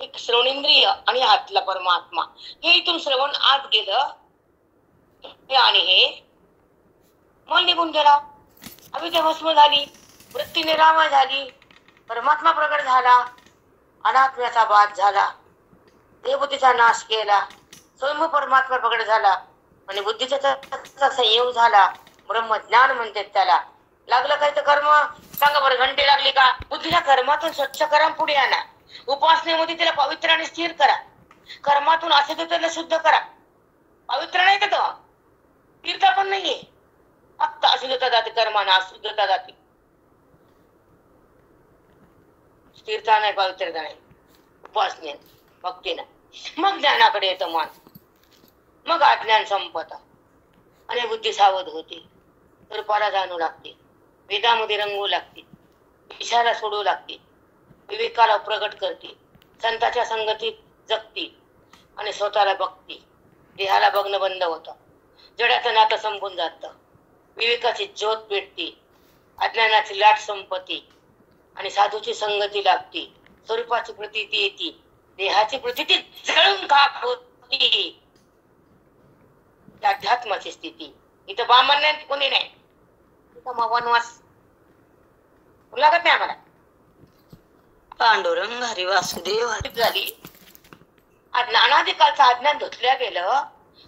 एक श्रवणेंद्रिय आणि आतला परमात्मा. हे इथून श्रवण आत गेलं आणि हे मन निघून गेला. अविद्या भस्म झाली, वृत्ती निरामय झाली, परमात्मा प्रगट झाला, अनात्म्याचा बाध झाला, देवबुद्धीचा नाश केला, स्वयं परमात्मा प्रगट झाला आणि बुद्धीचा संयोग झाला. ब्रह्मज्ञान म्हणते त्याला. लागलं काय तर कर्म, सांगा बरं, घंटे लागली का? बुद्धीला कर्मातून स्वच्छ करा, पुढे आणा. उपासनेमध्ये तिला पवित्र आणि स्थिर करा. कर्मातून अशुद्धतेला शुद्ध करा. पवित्र नाही तर स्थिरता पण नाहीये, फक्त अशुद्धता जाते. कर्माना अशुद्धता जाते, स्थिरता नाही, पवित्रता नाही. उपासने भक्तीनं मग ज्ञानाकडे येतं मन, मग अज्ञान संपत आणि बुद्धी सावध होते, रूपाला जाणू लागते, वेदामध्ये रंगू लागते, विषयाला सोडू लागते, विवेकाला प्रगट करते, संतांच्या संगतीत जगते आणि स्वतःला बघते. देहाला बघणं बंद होतं, जडाचं नातं संपून जातं, विवेकाची ज्योत पेटते, अज्ञानाची लाट संपते आणि साधूची संगती लागते. स्वरूपाची प्रतीती येते, देहाची प्रतीती जळून खाक होती. अध्यात्माची स्थिती. इथं ब्राह्मण नाही, कोणी नाही, इथं मग वनवास लागत नाही आम्हाला. पांडुरंग हरी वासुदेव झाली. अनादिकालचं अज्ञान धुतल्या गेलं,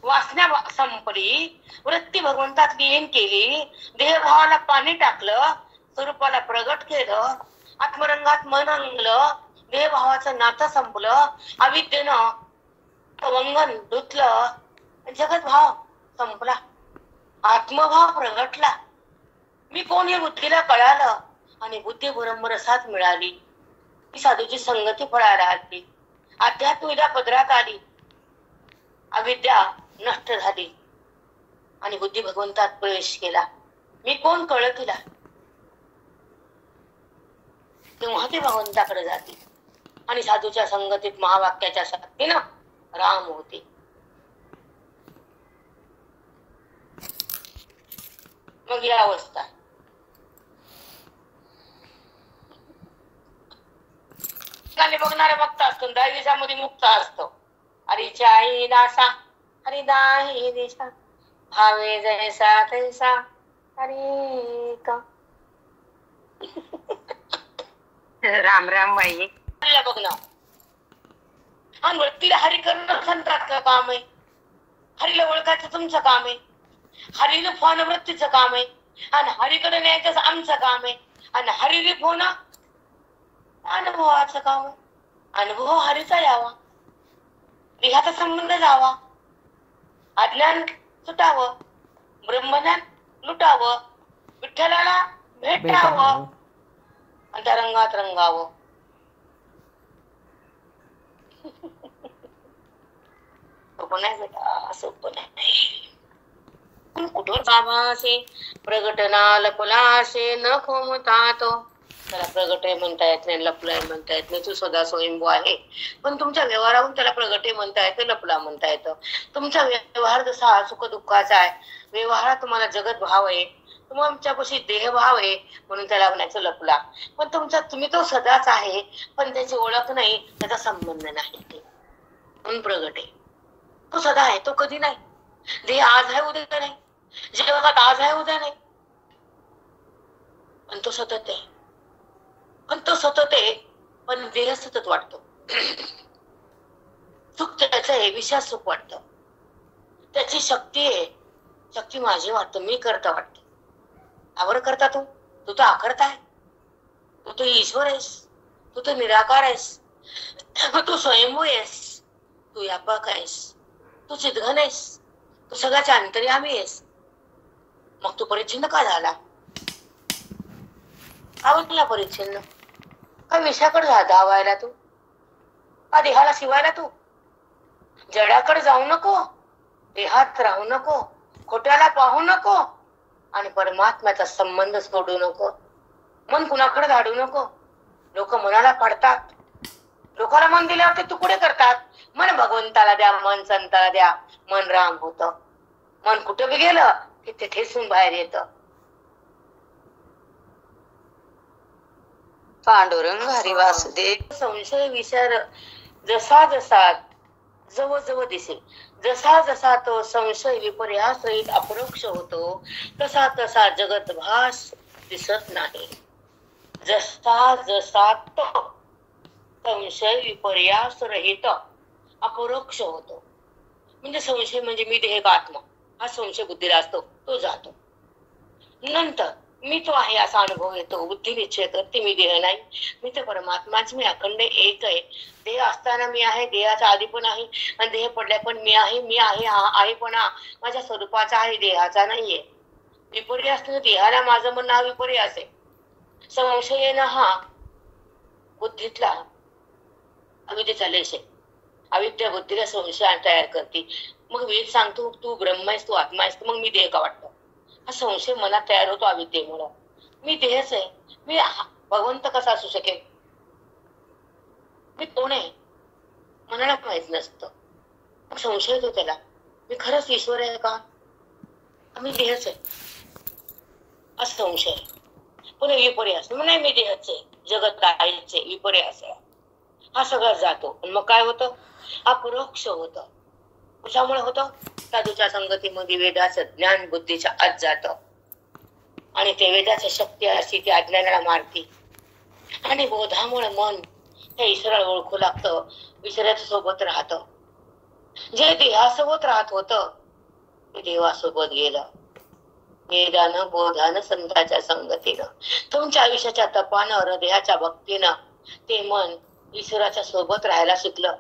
वासना संपली, वृत्ती भगवंतात लीन केली, देहभावाला पाणी टाकलं, स्वरूपाला प्रगट केलं, आत्मरंगात मन रंगलं, देहभावाचं नातं संपलं, अविद्येनं वंगन धुतलं, जगत भाव संपला, आत्मभाव प्रगटला. मी कोण हे बुद्धीला कळालं आणि बुद्धी ब्रह्मरसात मिळाली. ती साधूची संगती फळायला आली, अध्यात्मिका पदरात आली, अविद्या नष्ट झाली आणि बुद्धी भगवंतात प्रवेश केला. मी कोण कळलं तिला, तेव्हा ते भगवंताकडे जाते आणि साधूच्या संगतीत महावाक्याच्या शक्तीनं राम होते. मग या अवस्था बघणारा भक्त असतो, दैविजामध्ये मुक्त असतो. हरीच्या आई दासा हरिदाही दिशा, भावे जैसा तैसा हरी का. राम राम बाई. हरीला बघणं आणि वृत्तीला हरी करणं संताचं काम आहे. हरीला ओळखायचं तुमचं काम आहे, हरीला फोन वृत्तीचं काम आहे आणि हरीकडे न्यायचं आमचं काम आहे. आणि हरी फोन अनुभवाचं काम आहे. अनुभव हरीचा यावा, देहाचा संबंध जावा, अज्ञान सुटावं, ब्रह्मज्ञान लुटावं, विठ्ठलाला भेटावं, अंतरंगात रंगावं. सोपं नाही बेटा, सोपं नाही. कुठून बाबासे प्रगटना लपलासे न खोमता तो, त्याला प्रगटे म्हणता येत नाही, लपलाय म्हणता येत नाही. तू सदा स्वयंभू आहे, पण तुमच्या व्यवहारावरून त्याला प्रगटे म्हणता येतं, लपला म्हणता येतं. तुमचा व्यवहार जसा सुख दुःखाचा आहे, व्यवहारात तुम्हाला जगत भाव आहे, तुमच्यापाशी देहभाव आहे, म्हणून त्याला म्हणायचं लपला. पण तुम्ही तो सदाच आहे, पण त्याची ओळख नाही, त्याचा संबंध नाही, म्हणून प्रगट आहे. तो सदा आहे, तो कधी नाही. देह आज आहे उद्या नाही, जगात आज आहे उद्या नाही, पण तो सतत आहे. पण देह सतत वाटतो. सुख त्याचं आहे, विषयात सुख वाटतं. त्याची शक्ती आहे, शक्ती माझी वाटतं, मी करता वाटतं. आवर करता तू तर आकर्ता आहे, तू तर ईश्वर आहेस, तू तर निराकार आहेस, तू स्वयंभू आहेस, तू व्यापक आहेस, तू चिद्घन आहेस, तू सगळ्याच्या अंतर्यामी आहेस. मग तू परिच्छिन्न का झाला? आवडला परिच्छिन्न? काय विषयाकडे धावायला तू? का देहाला शिवायला तू? जडाकडे जाऊ नको, देहात राहू नको, खोट्याला पाहू नको, आणि परमात्म्याचा संबंध सोडू नको. मन कुणाकडे धाडू नको. लोक मनाला पाडतात, लोकांना मन दिल्यावर ते तुकडे करतात. मन भगवंताला द्या, मन संताला द्या, मन राम होत. मन कुठं बी गेलं की ते ठेसून बाहेर येतं. पांडुरंग हरी वासुदेव. संशय विचार जसा जसा जवळ जवळ दिसेल, जसा जसा तो संशय विपर्यास रहित अपरोक्ष होतो, तसा तसा जगत भास दिसत नाही. जसा जसा तो संशय विपर्यास रहित अपरोक्ष होतो, म्हणजे संशय म्हणजे मी देह का आत्मा, हा संशय बुद्धीला असतो, तो जातो. नंतर मी तो आहे असा अनुभव येतो. बुद्धी निश्चय करते मी देह नाही, मी तर परमात्माच, मी अखंड एक आहे. देह असताना मी आहे, देहाचा आधी पण आहे, आणि देह पडल्या पण मी आहे, हा आहेपणा माझ्या स्वरूपाचा आहे, देहाचा नाहीये. विपर्यास असतो देहाला माझं म्हणणं, हा विपर्यास आहे. संशयेनं हा बुद्धीतला अविद्येचा लेश आहे. अविद्या बुद्धीला संशय तयार करते. मग वेद सांगतो तू ब्रह्म आहेस, तू आत्मा आहेस, मग मी देह का वाटतो? हा संशय मनात तयार होतो अविद्येमुळं. मी देहच आहे, मी भगवंत कसा असू शकेल? मी कोण आहे मनाला माहित नसतं. मग संशय येतो त्याला, मी खरंच ईश्वर आहे का? मी देहच आहे असा संशय. पण विपर्यास नाही, मी देहच आहे, जगत आहेच आहे, विपर्यास आहे, हा सगळा जातो. पण मग काय होतं? अपरोक्ष होतं. कशामुळे होतं? साधूच्या संगतीमध्ये वेदाचं ज्ञान बुद्धीच्या आत जात, आणि ते वेदाची शक्ती अशी ती अज्ञानाला मारती, आणि बोधामुळे मन त्या ईश्वराला ओळखू लागतं, ईश्वराच्या सोबत राहतं. जे देहासोबत राहत होतं ते देवासोबत गेलं. वेदानं बोधानं संतांच्या संगतीनं तुमच्या आयुष्याच्या तपानं हृदयाच्या भक्तीनं ते मन ईश्वराच्या सोबत राहायला शिकलं.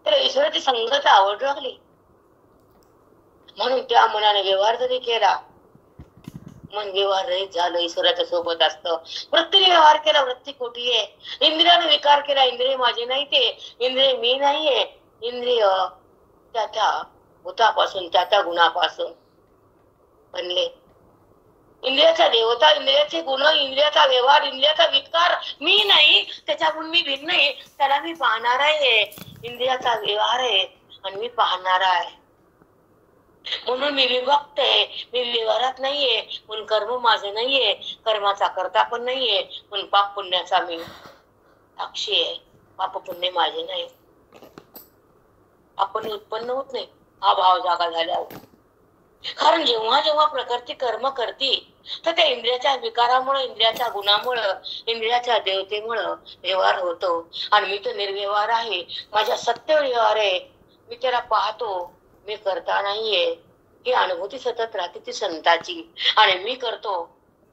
तर ईश्वराची संगत आवड लागली, म्हणून त्या मनाने व्यवहार जरी केला, मन व्यवहार रहित झालं, ईश्वराच्या सोबत असतं. वृत्तीने व्यवहार केला, वृत्ती खोटी आहे. इंद्रियाने विकार केला, इंद्रिय माझे नाही, ते इंद्रिय मी नाहीये. इंद्रिय त्या त्या भूतापासून, त्या त्या गुणापासून बनले. इंद्रियाचा देवता, इंद्रियाचे गुण, इंद्रियाचा व्यवहार, इंद्रियाचा विकार मी नाही, त्याच्याकडून मी भिन्न आहे, त्याला मी पाहणारा आहे. इंद्रियाचा व्यवहार आहे आणि मी पाहणारा आहे, म्हणून मी विभक्त आहे. मी व्यवहारात नाहीये, म्हणून कर्म माझं नाहीये, कर्माचा करता पण नाहीये, म्हणून पाप पुण्याचा मी साक्षी आहे. पाप पुण्य माझे नाही, आपण उत्पन्न होत नाही हा भाव जागा झाल्यावर. कारण जेव्हा जेव्हा प्रकृती कर्म करते, तर त्या इंद्रियाच्या विकारामुळे, इंद्रियाच्या गुणामुळं, इंद्रियाच्या देवतेमुळं व्यवहार होतो. आणि मी तर निर्व्यवहार आहे, माझ्या सत्य व्यवहार आहे, मी त्याला पाहतो, मी करता नाहीये. ही अनुभूती सतत राहते ती संताची. आणि मी करतो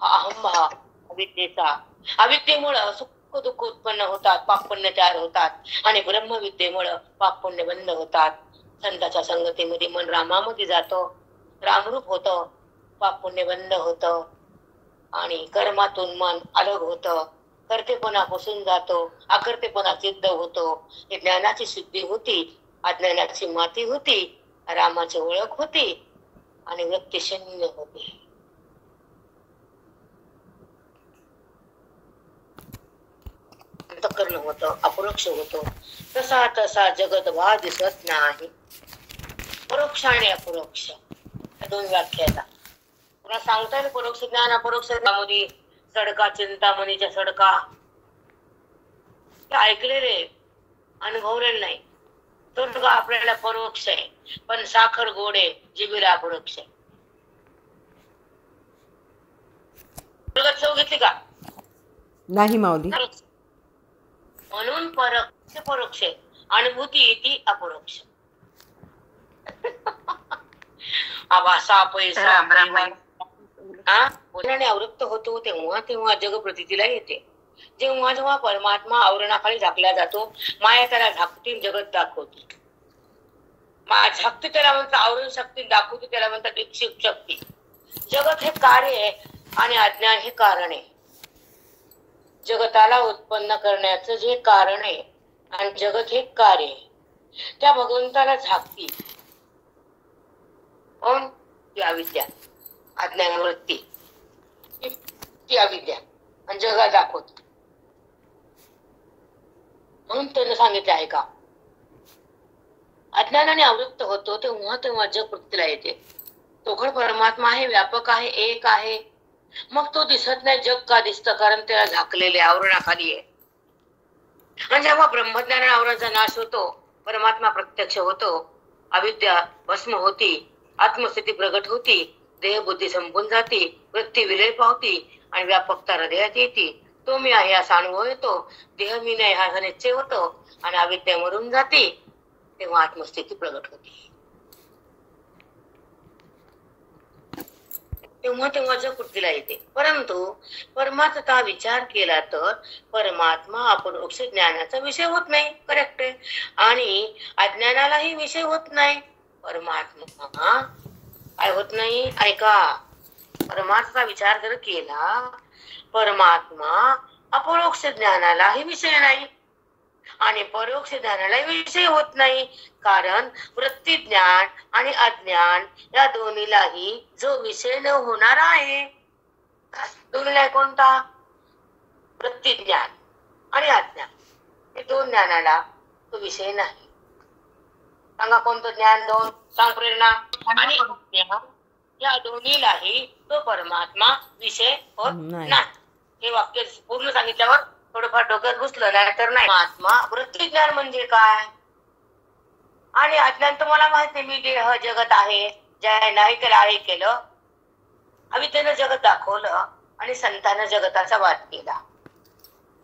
हा अहंभाव अविद्येचा. अविद्येमुळं सुख दुःख उत्पन्न होतात, पाप पुण्य तयार होतात, आणि ब्रह्मविद्येमुळं पाप पुण्य बंद होतात. संताच्या संगतीमध्ये मन रामामध्ये जातो, रामरूप होतं, पाप पुण्य बंद होतं, आणि कर्मातून मन अलग होतं, कर्तेपणापासून जातो, अकर्तेपणा सिद्ध होतो. हे ज्ञानाची सिद्धी होती, अज्ञानाची माती होती, रामाची ओळख होती, आणि व्यक्ती शून्य होती. अंतःकरण होतं, अपरोक्ष होतो, तसा तसा जगत वा दिसत नाही. परोक्ष आणि अपरोक्ष या दोन व्याख्या आहेत. तुला सांगता येईल परोक्ष ज्ञान अपरोक्ष ज्ञानामध्ये सडका चिंतामणीच्या सडका ऐकलेले अनुभवलेले नाही. तो आपल्याला परोक्ष आहे, पण साखर गोड आहे, जिभेला अपरोक्ष आहे. चव घेतली का? नाही माऊली. म्हणून परोक्ष अनुभूती ती अपरोक्ष. असा पैसा आवृत्त होतो तेव्हा तेव्हा जग प्रतीला येते. जेव्हा जेव्हा परमात्मा आवरणाखाली झाकला जातो, माया त्याला झाकतीन जगत दाखवते. झाकते त्याला म्हणतात आवरण शक्ती, दाखवते त्याला म्हणतात विक्षिप्त शक्ती. जगत हे कार्य आहे आणि अज्ञान हे कारण आहे. जगताला उत्पन्न करण्याचं जे कारण आहे आणि जगत हे कार्य आहे, त्या भगवंताला झाकती कोण? ती अविद्या, अज्ञान वृत्ती, ती अविद्या आणि जगा दाखवते. म्हणून त्यानं सांगितलं आहे का, अज्ञानाने आवृत्त होतो तेव्हा तेव्हा जग प्रतीला येते. तोखड परमात्मा आहे, व्यापक आहे, एक आहे. मग तो दिसत नाही. जग का दिसतं? कारण त्याला झाकलेले आवरणाखाली आहे. आणि जेव्हा ब्रह्मज्ञान आवरणाचा नाश होतो, परमात्मा प्रत्यक्ष होतो, अविद्या भस्म होती, आत्मस्थिती प्रगट होती, देहबुद्धी संपून जाती, वृत्ती विलय पावती आणि व्यापकता हृदयात येते. तो मी आहे असा अनुभव येतो, देह मी नाही हा निश्चय होतो आणि अविद्या मरून जाते. तेव्हा आत्मस्थिती प्रगट होती. तेव्हा तेव्हा जग कृतीला येते. परंतु परमात्मा विचार केला तर परमात्मा अपरोक्ष ज्ञानाचा विषय होत नाही. करेक्ट आहे. आणि अज्ञानालाही विषय होत नाही. परमात्मा काय होत नाही? ऐका, परमात्मा विचार जर केला, परमात्मा अपरोक्ष ज्ञानालाही विषय नाही आणि परोक्ष ज्ञानालाही विषय होत नाही. कारण वृत्ती ज्ञान आणि अज्ञान या दोन्हीलाही जो विषय न होणार आहे, दोन्हीला कोणता? वृत्ती ज्ञान आणि अज्ञान, हे दोन ज्ञानाला तो विषय नाही. सांगा कोणतं ज्ञान? दोन सांग प्रेरणा. आणि या दोन्हीलाही तो परमात्मा विषय होत नाही. हे वाक्य पूर्ण सांगितल्यावर थोडंफार डोक्यात घुसलं, नाही तर नाही. परमात्मा वृत्ती ज्ञान म्हणजे काय आणि अज्ञान तुम्हाला माहित नाही. मी देह जगत आहे, ज्या नाही त्याला आहे केलं, अविद्येनं जगत दाखवलं आणि संतांना जगताचा वाद केला.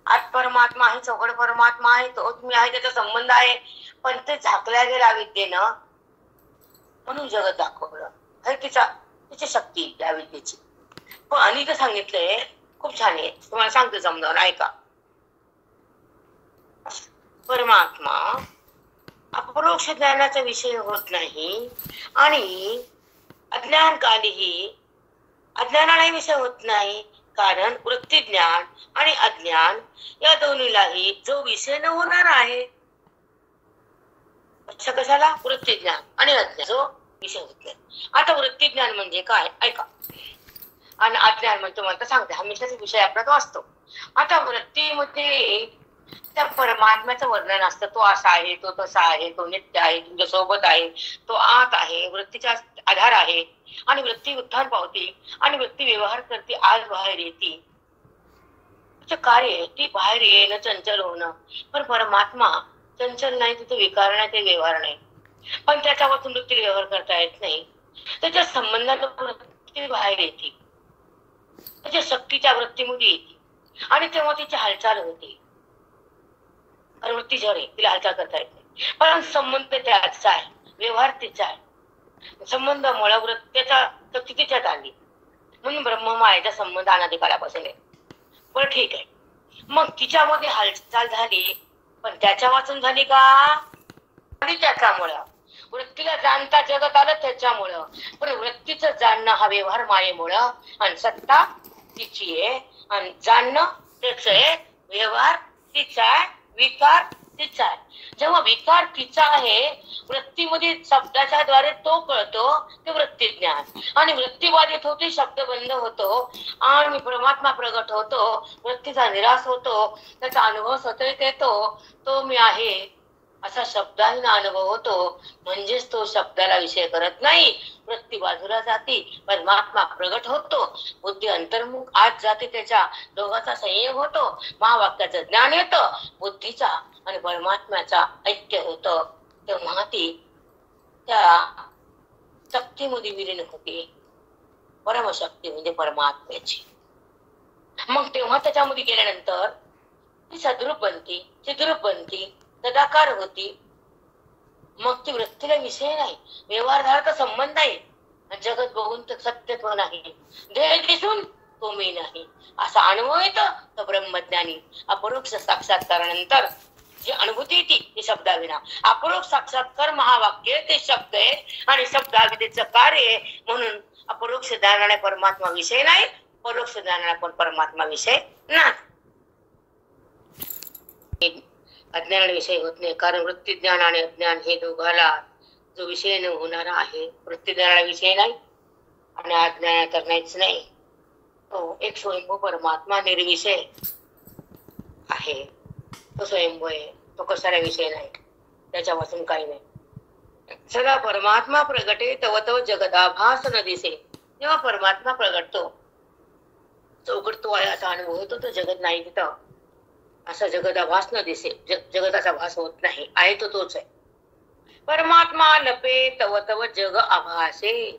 आज परमात्मा आहे, चौकड परमात्मा आहे, तो तुम्ही आहे, त्याचा संबंध आहे, पण ते झाकल्या गेला अविद्येनं, म्हणून जगत दाखवलं. हे तिची शक्ती त्या विद्येची. पण अनेक सांगितलंय, खूप छान आहे, तुम्हाला सांगते समजावून ऐका. परमात्मा अपरोक्ष ज्ञानाचा विषय होत नाही आणि अज्ञान कालीही अज्ञानालाही विषय होत नाही. कारण वृत्ती ज्ञान आणि अज्ञान या दोन्हीलाही जो विषय न होणार आहे. अच्छा, कशाला? वृत्ती ज्ञान आणि अज्ञान जो विषय होत नाही. आता वृत्ती ज्ञान म्हणजे काय ऐका, आणि अज्ञान म्हणजे तुम्हाला सांगते, हमेशाच विषय आपला वाचतो. आता वृत्तीमध्ये त्या परमात्म्याचं वर्णन असतं. तो असा आहे, तो तसा आहे, तो नित्य आहे, तुमच्या सोबत आहे, तो आत आहे, वृत्तीचा आधार आहे. आणि वृत्ती उत्थान पावती आणि वृत्ती व्यवहार करते, आज बाहेर येते. कार्य ती बाहेर येणं, चंचल होणं. पण परमात्मा चंचल नाही, तिथे विकार नाही, ते व्यवहार नाही. पण त्याच्यापासून वृत्ती व्यवहार करता येत नाही. त्याच्या संबंधात वृत्ती बाहेर येते, त्याच्या शक्तीच्या वृत्तीमध्ये येते आणि तेव्हा तिची हालचाल होते. वृत्ती जड आहे, तिला हालचाल करता येत नाही, पण संबंध त्याचा आहे, व्यवहार तिचा आहे. संबंधामुळे वृत्तीच्या शक्ती तिच्यात आली, म्हणून ब्रह्ममायेचा संबंध अनादिकालापासून आहे. बरं ठीक आहे, मग तिच्यामध्ये हालचाल झाली, पण त्याच्या वाचून झाली का? आणि त्याच्यामुळं वृत्तीला जाणता जगत आलं त्याच्यामुळं. पण वृत्तीचं जाणणं हा व्यवहार मायेमुळं, आणि सत्ता तिची आहे, आणि जाणणं त्याच आहे, व्यवहार तिचा आहे, विकार तिचा आहे. जेव्हा विकार तिचा आहे, वृत्तीमध्ये शब्दाच्या द्वारे तो कळतो, ते वृत्ती ज्ञान. आणि वृत्ती बाधित होते, शब्द बंद होतो आणि परमात्मा प्रगट होतो, वृत्तीचा निराश होतो, त्याचा अनुभव सतत येतो, तो मी आहे असा शब्दाहीन अनुभव होतो. म्हणजेच तो शब्दाला विषय करत नाही, वृत्ती बाजूला जाते, परमात्मा प्रगट होतो, बुद्धी अंतर्मुख आत जाते, त्याच्या दोघांचा संयोग होतो, महावाक्याचं ज्ञान येतं, बुद्धीचा आणि परमात्म्याचा ऐक्य होतं. तेव्हा ती त्या शक्तीमध्ये विलीन होते, परमशक्ती म्हणजे परमात्म्याची. मग तेव्हा त्याच्यामध्ये गेल्यानंतर ती सद्रूप बनती, चिद्रूप बनती, तदाकार होती. मग ती वृत्तीला विषय नाही, व्यवहारधारक संबंध आहे, जगत बघून तर सत्यत्व नाही, देह दिसून तो मी नाही असा अनुभव येतो. तो ब्रह्मज्ञानी अपरोक्ष साक्षात्कारानंतर जी अनुभूती येते ती शब्दाविना. अपरोक्ष साक्षात्कार महावाक्य ते शब्द आहे आणि शब्दाविदेचं कार्य आहे. म्हणून अपरोक्ष ज्ञानाने परमात्मा विषय नाही, परोक्ष ज्ञानाने पण परमात्मा विषय नाही. अज्ञानाला विषय होत नाही, कारण वृत्ती ज्ञान आणि अज्ञान हे दोघाला जो विषय न होणारा आहे. वृत्ती ज्ञानाला विषय नाही आणि अज्ञानाला तर नाहीच नाही. तो एक स्वयंभू परमात्मा निर्विषय आहे, तो स्वयंभू आहे, तो कशाला विषय नाही, त्याच्यापासून काही नाही. सदा परमात्मा प्रगटे तव तव जगदाभास न दिसे. जेव्हा परमात्मा प्रगटतो, चौकट तो आहे असा अनुभव होतो, तो जगत नाही तिथं असा जगदाभास न दिसे, जगताचा भास होत नाही, आहे तो तोच आहे. परमात्मा लपे तव तव जग आभासे.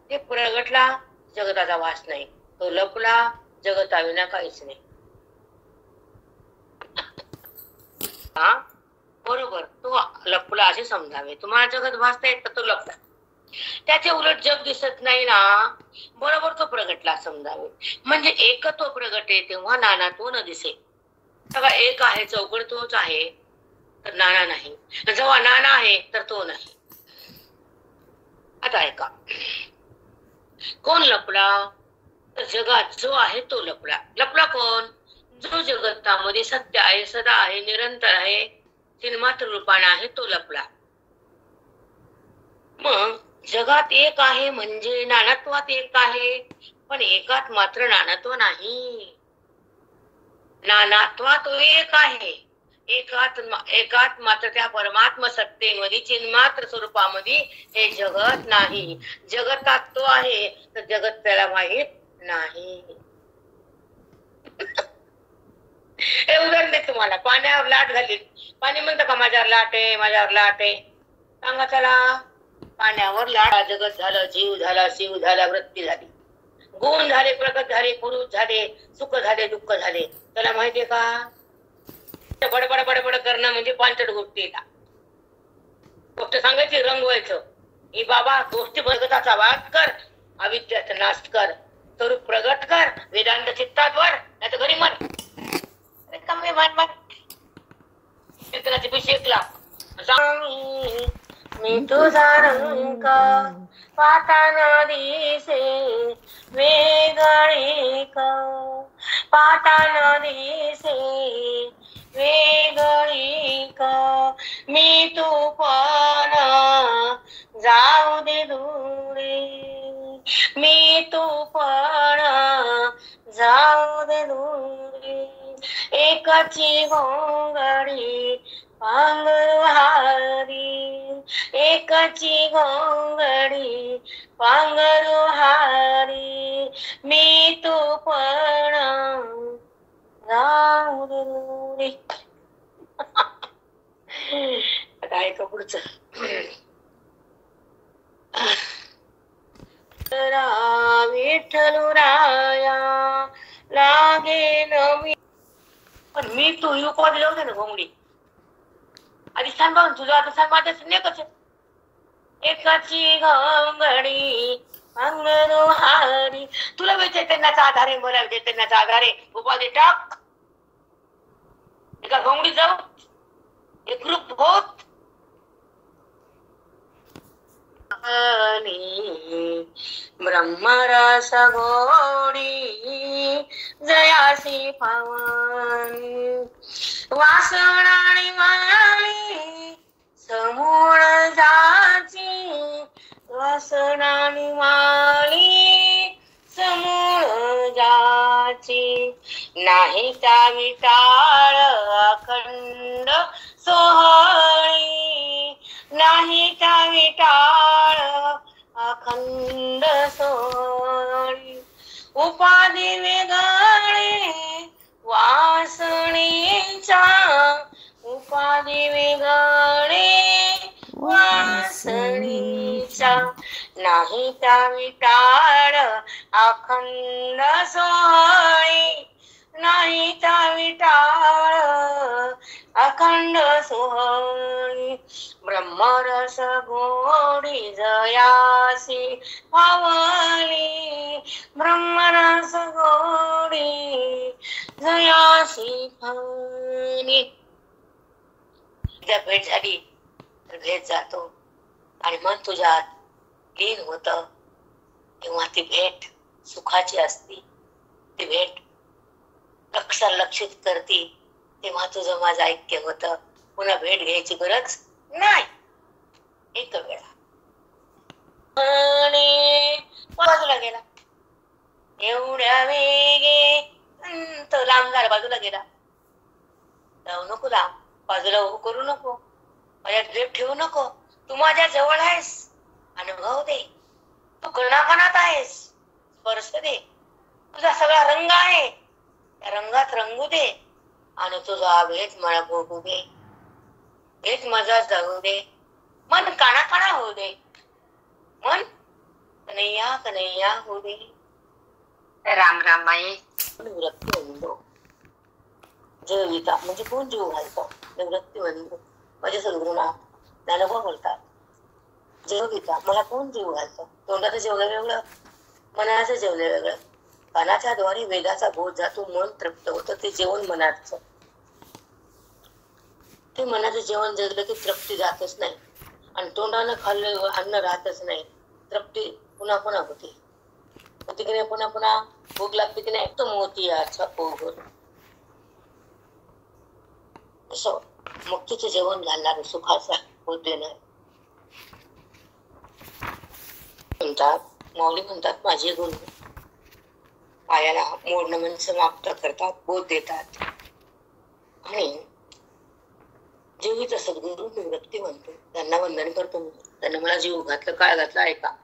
ते प्रगटला, जगताचा भास नाही, तो लपला, जगताविना काहीच नाही. हा बरोबर, तो लपला असे समजावे. तुम्हाला जगत भासता येत तर तो लपला, त्याचे उलट जग दिसत नाही ना, बरोबर तो प्रगटला समजावे. म्हणजे एकत्व प्रगटे तेव्हा नानात्व न दिसे. सगळा एक आहे, चौकड तोच आहे, तर नाना नाही. जेव्हा नाना आहे तर तो नाही. आता ऐका, कोण लपला तर जगात जो आहे तो लपला. लपला कोण? जो जगतामध्ये सत्य आहे, सदा आहे, निरंतर आहे, चिन्मात्र रूपाने आहे, तो लपला. मग जगात एक आहे म्हणजे नानात्वात एक आहे, पण एकात मात्र नानात्व नाही. नानात्वा तो एक आहे, एकात मात्र त्या परमात्मा सत्तेमध्ये चिन्मात्र स्वरूपामध्ये हे जगत नाही. जगतात तो आहे तर जगत त्याला माहित नाही. हे उदाहरण दे तुम्हाला. पाण्यावर लाट घाली, पाणी म्हणतं का माझ्यावर लाट आहे, माझ्यावर लाट आहे? सांगा चला. पाण्यावर लाट, जगत झालं, जीव झाला, शिव झाला, वृत्ती झाली, गुण झाले, प्रगत झाले, पुरुष झाले, सुख झाले, दुःख झाले. त्याला माहितीये का? बडबड बडबड करणं म्हणजे पांचट गोष्टी येतात. गोष्ट सांगायची, रंगवायचं. ही बाबा गोष्टी भगताचा वाद कर, अविद्याचा नाश कर, स्वरूप प्रगट कर, वेदांत चित्तात वर, नाही तर घरी मन कमी मन कीर्तनाची अभिषेकला मी तुझा रंग पाहताना दिसे वेगळी का, पाहताना दिसे वेगळी का, मी तू पण जाऊ दे दूरे, मी तू पण जाऊ दे दूरे, एकाची घोंगडी पांघरू हारी, एकाची घोंगडी पांघरू हारी, मी तू पण जाऊ दे दूरे. आता ऐका पुढचं. विठ्ठलू राया लागे न मी, पण मी तू ही उपाधी जाऊ दे ना घोंगडी. आधी सांग बघ तुझं, आता सांग माझ्या नेकच. एकाची घोंगडी पांघरू हारी. तुला वेळ चैतन्याचा आधार आहे, मला चैतन्याचा आधार आहे, उपाधी टाक. एका घोंगडी जाऊ एकरूप होत ब्रह्मरस गोडी जयासी पावन वासणाणी वाणी नाही त्या विटाळ अखंड सोहळी, नाही त्या विटाळ अखंड सोहळी. उपाधी वेगळे वासणीच्या, उपाधी वेगळे वासणीच्या, नाही त्या विटाळ अखंड सोहळी, नाही त्या विटाळ अखंड सोहळी. ब्रह्मरस गोडी जयासी पावली, ब्रह्मरस गोडी जयासी पावली. एकदा भेट झाली तर भेट जातो आणि मन तुझ्यात लीन होत, तेव्हा ती भेट सुखाची असती. ती भेट लक्षित करती, तेव्हा तुझं माझं ऐक्य होत. पुन्हा भेट घ्यायची गरज नाही. एक वेळा बाजूला गेला, एवढ्या वेगे तो लांब झाला, बाजूला गेला. जाऊ नको लांब, बाजूला उभं करू नको, माझ्यात भेट ठेवू नको. तू माझ्या जवळ आहेस, अनुभव दे. तू कणाकणात आहेस, स्पर्श दे. तुझा सगळा रंग आहे, त्या रंगात रंगू दे आणि तुझा भेट मला भोगू दे. भेट माझा जाऊ दे. मन काना होऊ दे, मन कन्हैया कन्हैया होऊ दे. राम राम माई. निवृत्ती वंदो जीविता म्हणजे कोण जीव घालतो? निवृत्ती वंदो माझे सद्गुरुनाथ ज्ञानोबा बोलतात, जीविता मला कोण जीव घालतो? तोंडाचं जेवलं वेगळं, मनाचं जेवलं वेगळं. कानाच्या द्वारे वेदाचा बोध जातो, मन तृप्त होतं. ते जेवण मनाचं, ते मनाचं जेवण जगलं की तृप्ती जातच नाही आणि तोंडानं खाल्लं अन्न राहतच नाही. तृप्ती पुन्हा पुन्हा होते की नाही, पुन्हा पुन्हा भूक लागते की नाही. तो मोतीयाचा ओघ असं मुक्तीचं जेवण घालणार, सुखाचा बोध देणार. म्हणतात माऊली म्हणतात, माझे गुरु पायाला मोड नमन समाप्त करतात, बोध देतात. आणि जीवित सद्गुरु निवृत्ती म्हणतो, त्यांना वंदन करतो. त्यांना मला जीव घातलं, काळ घातला ऐका.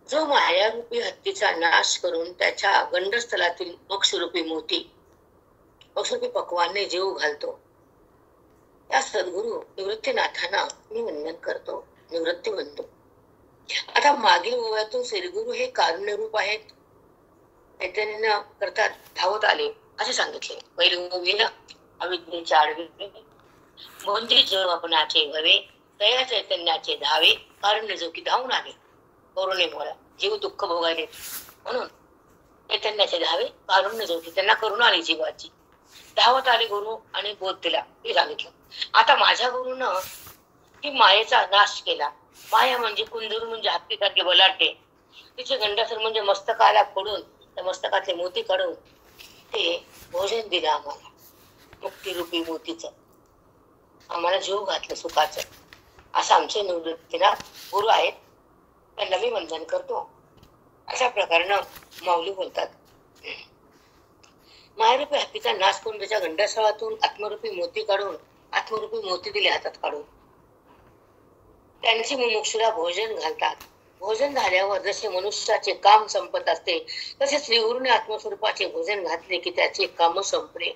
जो मायारूपी हत्तीचा नाश करून त्याच्या गंडस्थलातील मोक्षरूपी मोती, मोक्षरूपी पक्वाने जीव घालतो, त्या सद्गुरु निवृत्तीनाथांना मी वंदन करतो, निवृत्ती म्हणतो. आता मागील ओव्यातून श्रीगुरु हे कारुण्य रूप आहेत, चैतन्य करतात धावत आले असे सांगितले. पहिली ओवीला अविद्येच्या आडवे म्हणजे जगपणाचे भवे, तया चैतन्याचे धावे, कारुण्य जो की धावून आले. करुणेमुळे जीव दुःख भोगायले म्हणून चैतन्याचे धावे, कारुण्य जो की त्यांना करुणा आली जीवाची. धावत आले गुरु आणि बोध दिला हे सांगितलं. आता माझ्या गुरुनं ही मायेचा नाश केला. माया म्हणजे कुंदूर, म्हणजे हत्तीसारखे बलाढ्य. तिचे गंडासर म्हणजे मस्तकाला फोडून त्या मस्तकातले मोती काढून ते भोजन दिलं आम्हाला, मुक्तिरूपी मोतीचं. आम्हाला जीव घातलं सुखाचं. असं आमचे निवृत्तीनाथ गुरु आहेत, त्यांना मी वंदन करतो. अशा प्रकारानं माऊली बोलतात. मायारूपी हत्तीचा नाश करून त्याच्या गंडासळातून आत्मरूपी मोती काढून, आत्मरूपी मोती दिले हातात काढून त्यांची मुमुक्षुला भोजन घालतात. भोजन झाल्यावर जसे मनुष्याचे काम संपत असते, तसे श्रीगुरूने आत्मस्वरूपाचे भोजन घातले की त्याचे काम संपले.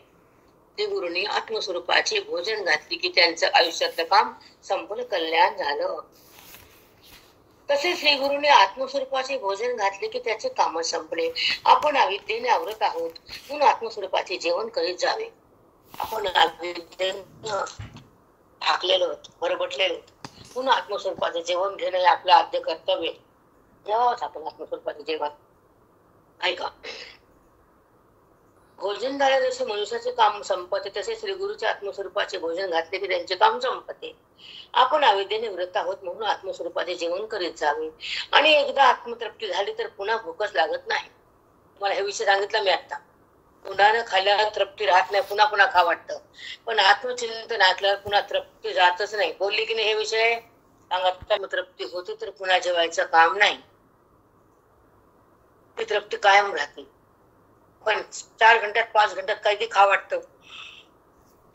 श्रीगुरूंनी आत्मस्वरूपाचे भोजन घातले की त्यांचं आयुष्यातलं काम संपूर्ण कल्याण झालं. तसे श्रीगुरूने आत्मस्वरूपाचे भोजन घातले की त्याचे काम संपले. आपण अविद्येने आवरत आहोत म्हणून आत्मस्वरूपाचे जेवण करीत जावे. आपण अविद्येने ठाकलेलो आहोत, बरबटलेलो आहोत म्हणून आत्मस्वरूपाचे जेवण घेणं हे आपलं आद्य कर्तव्य. जेव्हाच आपण आत्मस्वरूपाचे जेवण ऐका. भोजन झाले जसे मनुष्याचे काम संपते, तसे श्रीगुरूच्या आत्मस्वरूपाचे भोजन घातले की त्यांचे काम संपते. आपण अविद्येने वृत्त आहोत म्हणून आत्मस्वरूपाचे जेवण करीत जावे. आणि एकदा आत्मतृप्ती झाली तर पुन्हा भूकच लागत नाही. मला हे विषय सांगितलं मी आता. तोंडानं खाल्ल्यावर तृप्ती राहत नाही, पुन्हा पुन्हा खा वाटतं. पण आत्मचिंतन ऐकल्यावर पुन्हा तृप्ती जातच नाही. बोलली की नाही हे विषय सांगा. तृप्ती होती तर पुन्हा जेवायचं काम नाही. ती तृप्ती कायम राहते. पण 4 घंट्यात 5 घंट्यात काही खा वाटतं,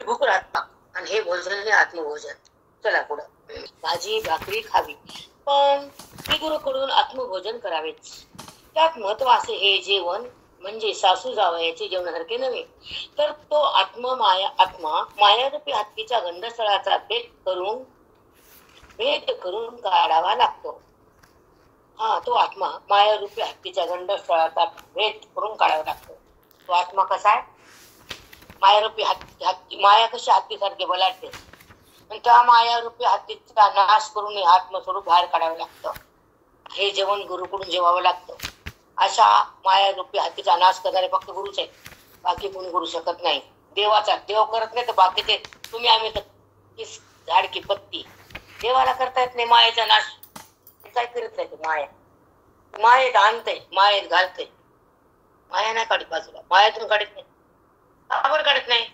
भूक राहत ना. आणि हे भोजन हे आत्मभोजन. चला पुढं. भाजी भाकरी खावी, पण गुरुकडून आत्मभोजन करावेच. त्यात महत्वाचे हे जेवण म्हणजे सासू जावयाचे जेवणासारखे नव्हे, तर तो आत्मा मायारूपी हत्तीच्या गंडस्थळाचा भेद करून काढावा लागतो. तो आत्मा मायारूपी हत्तीच्या गंडस्थळाचा भेद करून काढावा लागतो. तो आत्मा कसा आहे? मायारूपी हत्ती. माया कशी हत्तीसारखे बलाढ्य, आणि त्या मायारूपी हत्तीचा नाश करून हे आत्मस्वरूप बाहेर काढावं लागतं. हे जेवण गुरुकडून जेवावं लागतं. अशा मायारूपी हत्तीचा नाश करणारे फक्त गुरुच आहेत, बाकी कोणी करू शकत नाही. देव करत नाही तर बाकीचे तुम्ही आम्ही तर झाड की पत्ती. देवाला करता येत नाही मायेचा नाश. काय करत नाही? मायेत आणतंय, मायेत घालतंय. माया नाही काढत बाजूला, मायातून काढत नाही. बरोबर काढत नाही,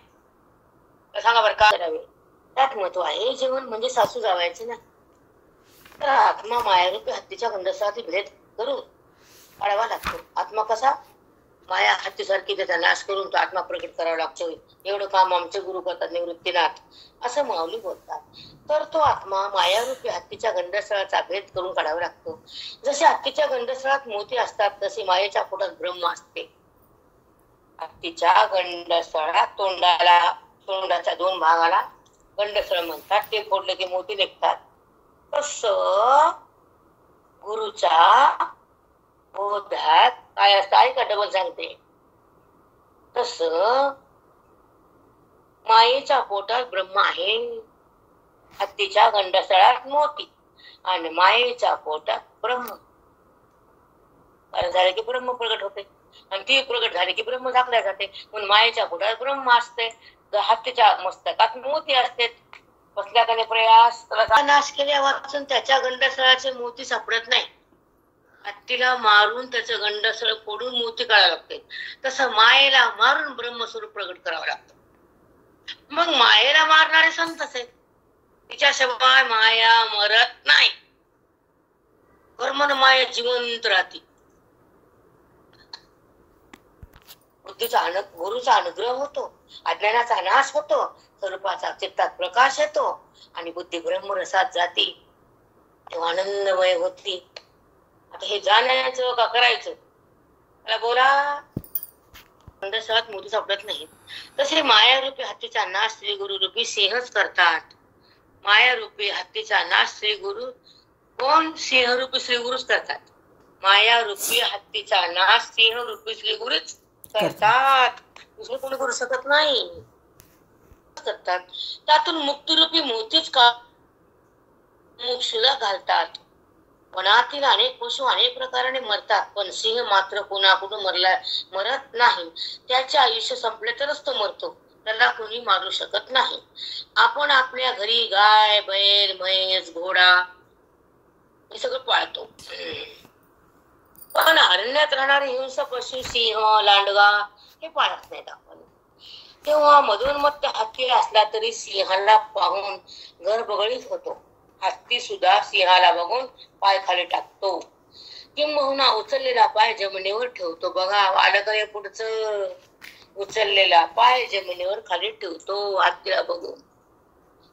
सांगा बरं का करावे? त्यात महत्व आहे. जेवण म्हणजे सासू जावायचे ना, तर आत्मा मायारूपी हत्तीच्या गंडस्थळाचा भेद करून काढावा लागतो. आत्मा कसा? माया हत्तीसारखी त्याचा नाश करून तो आत्मा प्रकट करावा लागतो. एवढं काम आमचे गुरु करतात निवृत्तीनाथ, असं माऊली बोलतात. तर तो आत्मा मायारूपी हत्तीच्या गंडस्थळाचा भेद करून काढावा लागतो. जसे हत्तीच्या गंडस्थळात मोती असतात, तसे मायेच्या पोटात ब्रह्म असते. हत्तीच्या गंडस्थळात तोंडाच्या 2 भागाला गंडस्थळ म्हणतात. ते फोडले की मोती निघतात. तसं गुरुच्या बोधात काय असतं? ऐका, डबल सांगते. तसं मायेच्या पोटात ब्रह्म आहे, हत्तीच्या गंडस्थळात मोती, आणि मायेच्या पोटात ब्रह्म. कारण झाले की ब्रह्म प्रगट होते, आणि ती प्रगट झाली की ब्रह्म झाकल्या जाते. म्हणून मायेच्या पोटात ब्रह्म असते, हत्तीच्या मस्तकात मोती असते. बसल्या त्याने प्रयास नाश केल्या वाचून त्याच्या गंडस्थळाचे मोती सापडत नाही. हत्तीला मारून त्याचं गंडस्थळ फोडून मोती काढावं लागते. तसं मायेला मारून ब्रह्मस्वरूप प्रगट करावं लागतं. मग मायेला मारणारे संतच आहेत. तिच्याशिवाय माया मरत नाही. कर्मन माया जिवंत राहते. गुरुचा अनुग्रह होतो, अज्ञानाचा नाश होतो, स्वरूपाचा चित्तात प्रकाश येतो, आणि बुद्धी ब्रह्मरसात जाते, तेव्हा आनंदमय होती. आता हे जाण्याचं का करायचं? मला बोला. गंडस्थळात मोती सापडत नाही, तसे मायारूपी हत्तीचा नाश श्री गुरु रूपी सिंहच करतात. मायारूपी हत्तीचा नाश श्री गुरु कोण? सिंहरूपी श्री गुरुच करतात. मायारूपी हत्तीचा नाश सिंहरूपी श्री गुरुच करतात, दुसरे कोणी करू शकत नाही. करतात. त्यातून मुक्तिरूपी मोतीच का मोक्षला घालतात. वनातील अनेक पशु अनेक प्रकाराने मरतात, पण सिंह मात्र कोणाकडून मरत नाही. त्याचे आयुष्य संपले तरच तो मरतो, त्याला कोणी मारू शकत नाही. आपण आपल्या घरी गाय, बैल, म्हैस, घोडा हे सगळं पाळतो, पण अरण्यात राहणारे हिंस्र पशु सिंह, लांडगा हे पाळत नाहीत आपण. तेव्हा मधोन्मत्त हत्ती असला तरी सिंहाला पाहून गरबगडीत होतो. हत्ती सुद्धा सिंहाला बघून पाय खाली टाकतो, किंबहुना उचललेला पाय जमिनीवर ठेवतो. बघा, आलं पुढचं. उचललेला पाय जमिनीवर खाली ठेवतो हत्तीला बघून.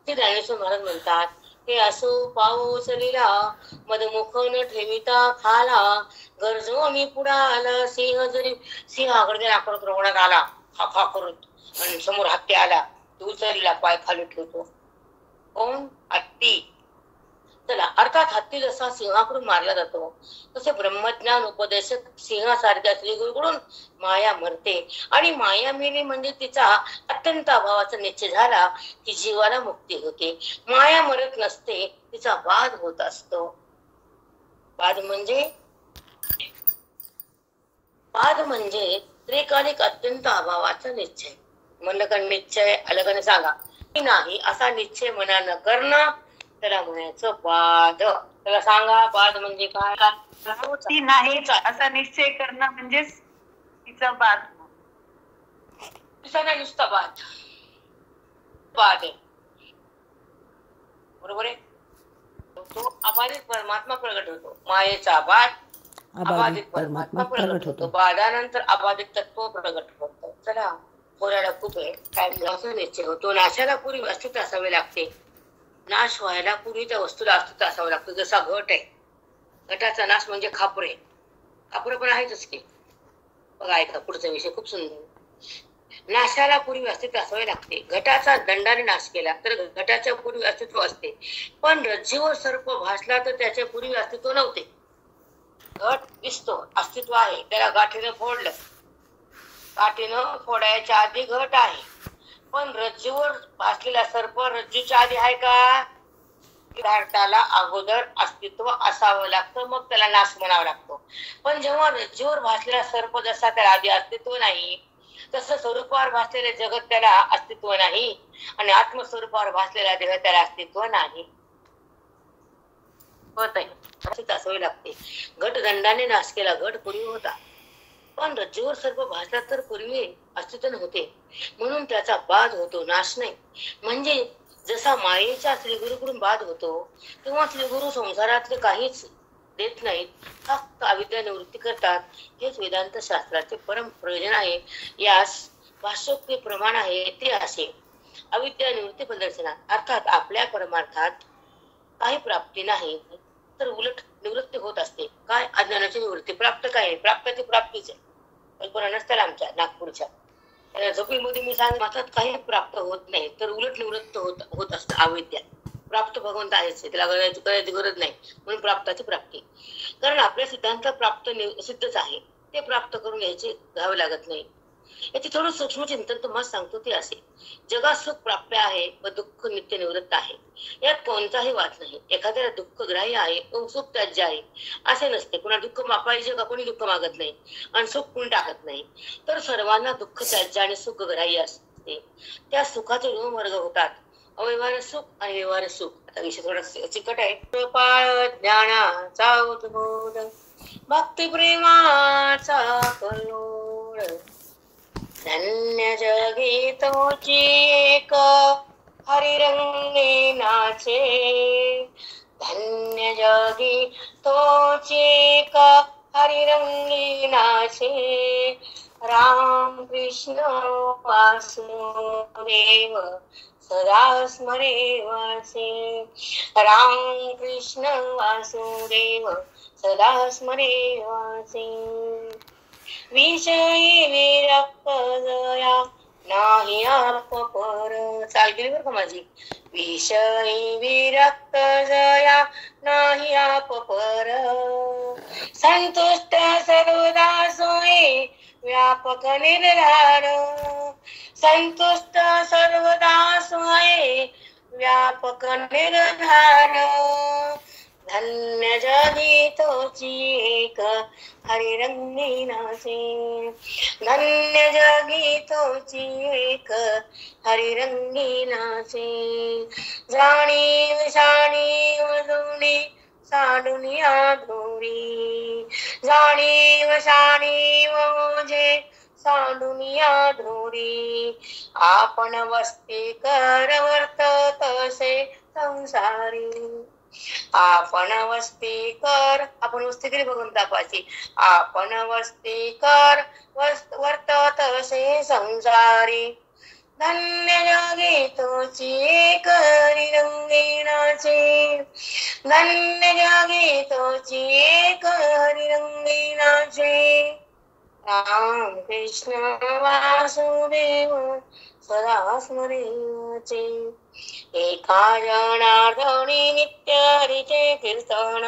ते ज्ञानेश्वर महाराज म्हणतात, हे असो पाऊस लिला मधमुख न ठेविता खाला, गरजो मी पुढा आला सिंह जरी. सिंहाकडे आकडत रोवण्यात आला खा खा करत, आणि समोर हत्ती आला, उचललेला पाय खाली ठेवतो. कोण? हत्ती. चला, अर्थात हत्ती जसा सिंहाकडून मारला जातो, तसे ब्रह्मज्ञान उपदेशक सिंहासारख्या श्री गुरुकडून माया मरते, आणि माया मेली म्हणजे तिचा अत्यंत अभावाचा निश्चय झाला की जीवाला मुक्ती होते. माया मरत नसते, तिचा बाध होत असतो. बाध म्हणजे त्रिकालिक अत्यंत अभावाचा निश्चय. म्हणलं का निश्चय आलं का? सांगा. नाही असा निश्चय मनानं करणं, त्याला म्हणायचं बाध. त्याला सांगा, बाध म्हणजे काय? ती नाही असा निश्चय करणं म्हणजेच तिचा बाध. तिचा नाही नुसता बाध आहे. बरोबर आहे. तो अबाधित परमात्मा प्रगट होतो. मायेचा बाध अबाधित परमात्मा प्रगट होतो. बाधानंतर अबाधित तत्व प्रगट होतं. चला बोलायला खूप आहे. काय असं निश्चय होतो. नाशाला पूर्वी अस्तित्व असावे लागते. नाश व्हायला पूर्वी त्या वस्तूला अस्तित्व असावं लागतं. जसा घट आहे, घटाचा नाश म्हणजे खापरे. खापरे पण आहेतच की. बघा ऐका पुढचा विषय खूप सुंदर. नाशाला पूर्वी अस्तित्व असावे लागते. घटाचा दंडाने नाश केला तर घटाच्या पूर्वी अस्तित्व असते. पण रज्जूवर सर्प भासला तर त्याच्या पूर्वी अस्तित्व नव्हते. घट दिसतो, अस्तित्व आहे, त्याला गाठीनं फोडलं. गाठीनं फोडायच्या आधी घट आहे. पण रज्जूवर भासलेला सर्प रज्जूच्या आधी आहे का? घाटाला अगोदर अस्तित्व असावं लागतं, मग त्याला नाश म्हणावा लागतो. पण जेव्हा रज्जूवर भासलेला सर्प जसा त्याला आधी अस्तित्व नाही, तसं स्वरूपावर भासलेले जगत त्याला अस्तित्व नाही, आणि आत्मस्वरूपावर भासलेला देह त्याला अस्तित्व नाही. होत आहे असावी लागते. घट दंडाने नाश केला. घट पूर्वी होता, पण रज्जूवर सर्प भासला तर पूर्वी अस्तित्व नव्हते, म्हणून त्याचा बाध होतो, नाश नाही. म्हणजे जसा मायेच्या श्रीगुरूकडून बाध होतो, तेव्हा श्रीगुरु संसारातले काहीच देत नाहीत, फक्त अविद्या निवृत्ती करतात. हेच वेदांत शास्त्राचे परम प्रयोजन आहे. यास भाष्योक्ती प्रमाण आहे ते असे. अविद्या निवृत्ती प्रदर्शनात, अर्थात आपल्या परमार्थात काही प्राप्ती नाही, तर उलट निवृत्ती होत असते. काय? अज्ञानाची निवृत्ती. प्राप्त काय आहे? प्राप्त ती प्राप्तीच आहे. कल्पना नसतात आमच्या नागपूरच्या. झोपीमध्ये मी सांगतात काही प्राप्त होत नाही, तर उलट निवृत्त होत असतं अविद्या. प्राप्त भगवंत आहेच, त्याला करायची गरज नाही, म्हणून प्राप्ताची प्राप्ती. कारण आपल्या सिद्धांत प्राप्त सिद्धच आहे, ते प्राप्त करून घ्यावे लागत नाही. याचे थोडं सूक्ष्म चिंतन तुम्हाला सांगतो ते असे. जगात सुख प्राप्य आहे व दुःख नित्य निवृत्त आहे, यात कोणताही वाद नाही. एखाद्याला दुःख ग्राह्य आहे व सुख त्याज्य आहे असे नसते. कोणा दुःख पाहिजे का? कोणी दुःख मागत नाही आणि सुख कोणी टाकत नाही. तर सर्वांना दुःख त्याज्य आणि सुख ग्राह्य असते. त्या सुखाचे दोन वर्ग होतात, अव्यवहार सुख आणि व्यवहार सुख. आता विषय थोडा चिकट आहे. कृपा ज्ञानाचा उद्बोध, भक्ती प्रेमाचा कल्लोळ, धन्य जगी तोची एक हरिरंगी नाचे. धन्य जगी तोची एक हरिरंगी नाचे. राम कृष्ण वासुदेव सदा स्मरे वाचे. राम कृष्ण वासुदेव सदा स्मरे वाचे. विषयी विरक्त जया नाही आप पर. चाल गेली बरं का माझी. विषयी विरक्त जया नाही आप पर. संतुष्ट सर्वदा सोई व्यापक निर्धार. संतुष्ट सर्वदा सोई व्यापक निर्धार. धन्य जगी तोची एक हरिरंगी नाचे. धन्य जगी तोची एक हरिरंगी नाचे. जाणीव जाणीव जुनी साडुनी आधुरी. जाणीव जाणीव ओझे साडुनी आधुरी. आपण वस्ती कर वर्त तसे संसारी. आपण वस्ती कर, आपण वस्ती केली भगवंतापाची. आपण वस्ती कर वर्त तसे संसारी. धन्य जगी तोची एक हरिरंगी नाचे. धन्य जगी तोची एक हरिरंगी नाचे. राम कृष्ण वासुदेव सदा स्मरे वाचे. एका जनार्दनी नित्य हरीचे कीर्तन.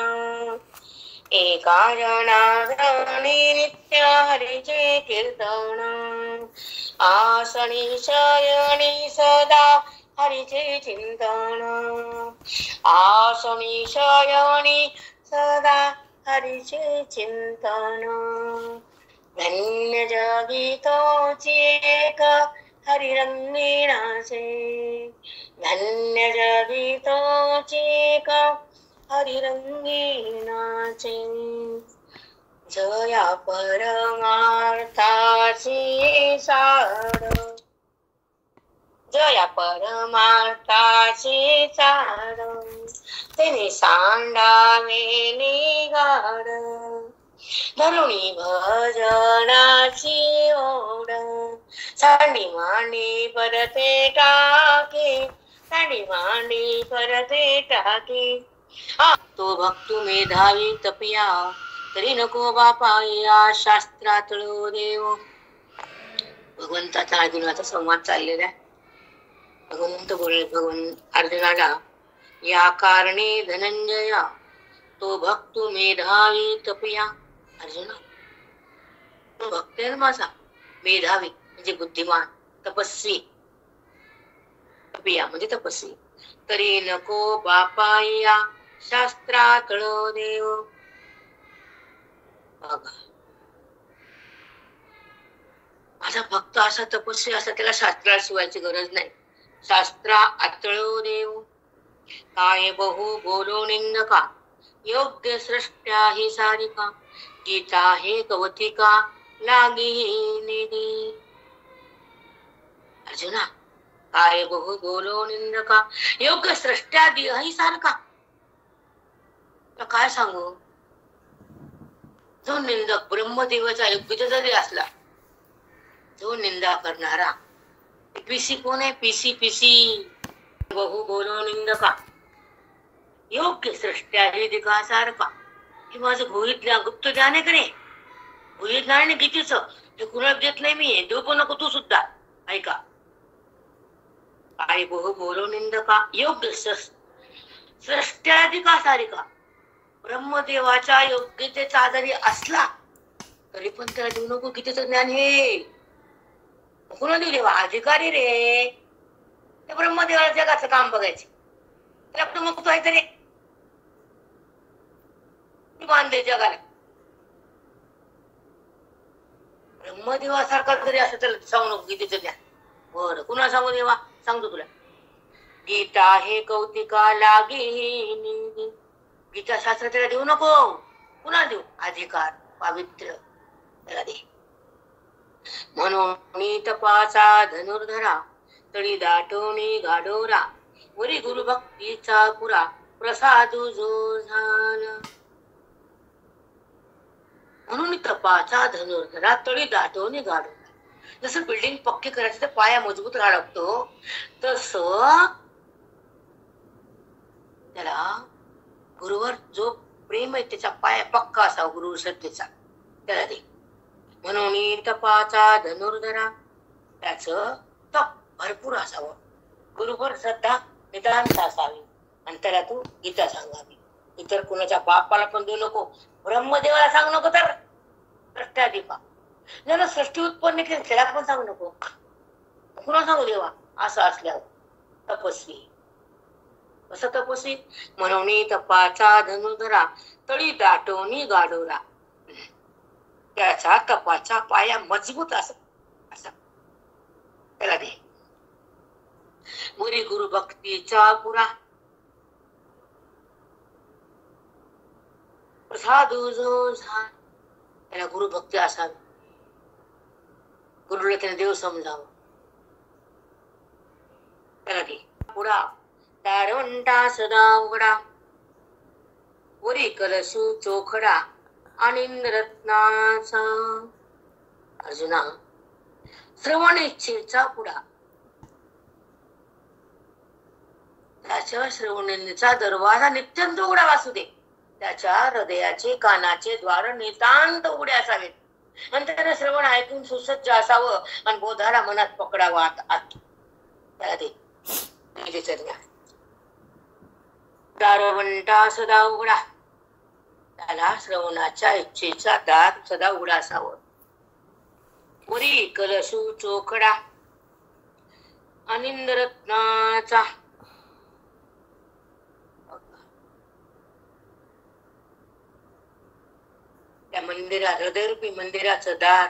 एका जनार्दनी नित्य हरीचे कीर्तन. आसनी शयनी सदा हरीचे चिंतन. आसनी शयनी सदा हरीचे चिंतन. धन्य जगी तोची एक हरिरंगी नाचे. धन्य जगी तोची एक हरिरंगी नाचे. जया परमार्थाची साड. जया परमार्थाची चाड. तिने सांडावे निगाड. धरुणी भजनाची ओढ सांडी मांडी परते टाके सांडी मांडी परते टाके तो भक्तु मेधावी तपिया तरी नको बापा या शास्त्रातलो देव. भगवंताचा अर्जुनाचा संवाद चाललेला आहे. भगवंत अर्जुनाला या कारणे धनंजया तो भक्तु मेधावी तपिया. अर्जुना तो भक्त आहे माझा, मेधावी म्हणजे बुद्धिमान, तपस्वी, तपिया म्हणजे तपस्वी. तरी नको बापाया शास्त्रातलो देव. माझा भक्त असा तपस्वी असा त्याला शास्त्रा शिवायची गरज नाही. शास्त्रा आतळो देव. काय बहु बोलो निंदका योग्य सृष्ट्या ही सारिका गीता हे कवतिका लागी निधी. अर्जुना काय बहु बोलो निंदका योग्य सृष्ट्या ही सारखा. काय सांगू, जो निंदक ब्रह्मदेवाचा योग्य जरी असला, जो निंदा करणारा पीसी कोण आहे, पीसी बहु बोलो निंदका योग्य सृष्ट्या हे दिका सारखा. हे माझं गुहित गुप्त ज्ञान आहे का नाही, गुहित ज्ञान गीतेचं ते कुणाला देत नाही मी, देऊ पण नको तू सुद्धा. ऐका, काय बहु बोलो निंदका योग्य सृष्ट्याधिका सारिका. ब्रह्मदेवाच्या योग्यतेचा जरी असला तरी पण त्याला देऊ नको गीतेचं ज्ञान. हे कुणा देऊ देवा, अधिकारी रे. ते ब्रह्मदेवाला जगाचं काम बघायचे, त्याला पण मग आहे तरी बांधले जगाला. ब्रह्मदेवासारखा जरी असं तर सांगू नको गीतेचं ज्ञान. बरं, कुणा सांगू देवा, सांगतो तुला. गीता हे कौतिका लागे निधी. गीता शास्त्र त्याला देऊ नको, कुणा देऊ, अधिकार पावित्र्य त्याला दे. म्हणून तपाचा धनुर्धरा तळी दाटवणी गाडोरा वरी गुरु भक्तीचा पुरा प्रसादू जो झाला. म्हणून तपाचा धनुर्धरा तळी दाटवणी गाडोरा. जसं बिल्डिंग पक्की करायची तर पाया मजबूत राहा लागतो, तस त्याला गुरुवर जो प्रेम आहे त्याचा पाया पक्का असावा, गुरु श्रद्धेचा त्याला दे. म्हणून तपाचा धनुर्धरा त्याच तप भरपूर असावं, गुरुवर श्रद्धा नितांत असावी, आणि त्याला तू गीता सांगावी. इतर कुणाच्या बापाला पण देऊ नको, ब्रह्मदेवाला सांगू नको, तर सृष्ट्याधिका ज्याला सृष्टी उत्पन्न केली त्याला पण सांगू नको. कुणा सांगू देवा, असं असल्यावर तपस्वी. कसं तपस्वी, म्हणून तपाचा धनुर्धरा तळी दाटवणी गाडोरा. त्याचा तपाचा पाया मजबूत असा त्याला दे. वरी गुरु भक्तीचा पुरा प्रसादू जो झाला. त्याला गुरु भक्ती असावी, गुरुला त्याने देव समजावं, त्याला दे. पुरा दारवंटा सदा उघडा वरी कलसू चोखडा आणि रत्नाचा. अर्जुना श्रवण इच्छेचा पुढा, त्याच्या श्रवणीचा दरवाजा नित्यंत उघडा वासू दे. त्याच्या हृदयाचे कानाचे द्वार नितांत उघडे असावेत, आणि त्याने श्रवण ऐकून सुसज्ज असावं, आणि बोधाला मनात पकडावा. त्याला दे दारवंटा सदा उघडा. त्याला श्रवणाच्या इच्छेचा दार सदा उघडा असावं. वरी कलशू चोखडा आणि रत्नाचा. त्या मंदिरात हृदयरूपी मंदिराचं दार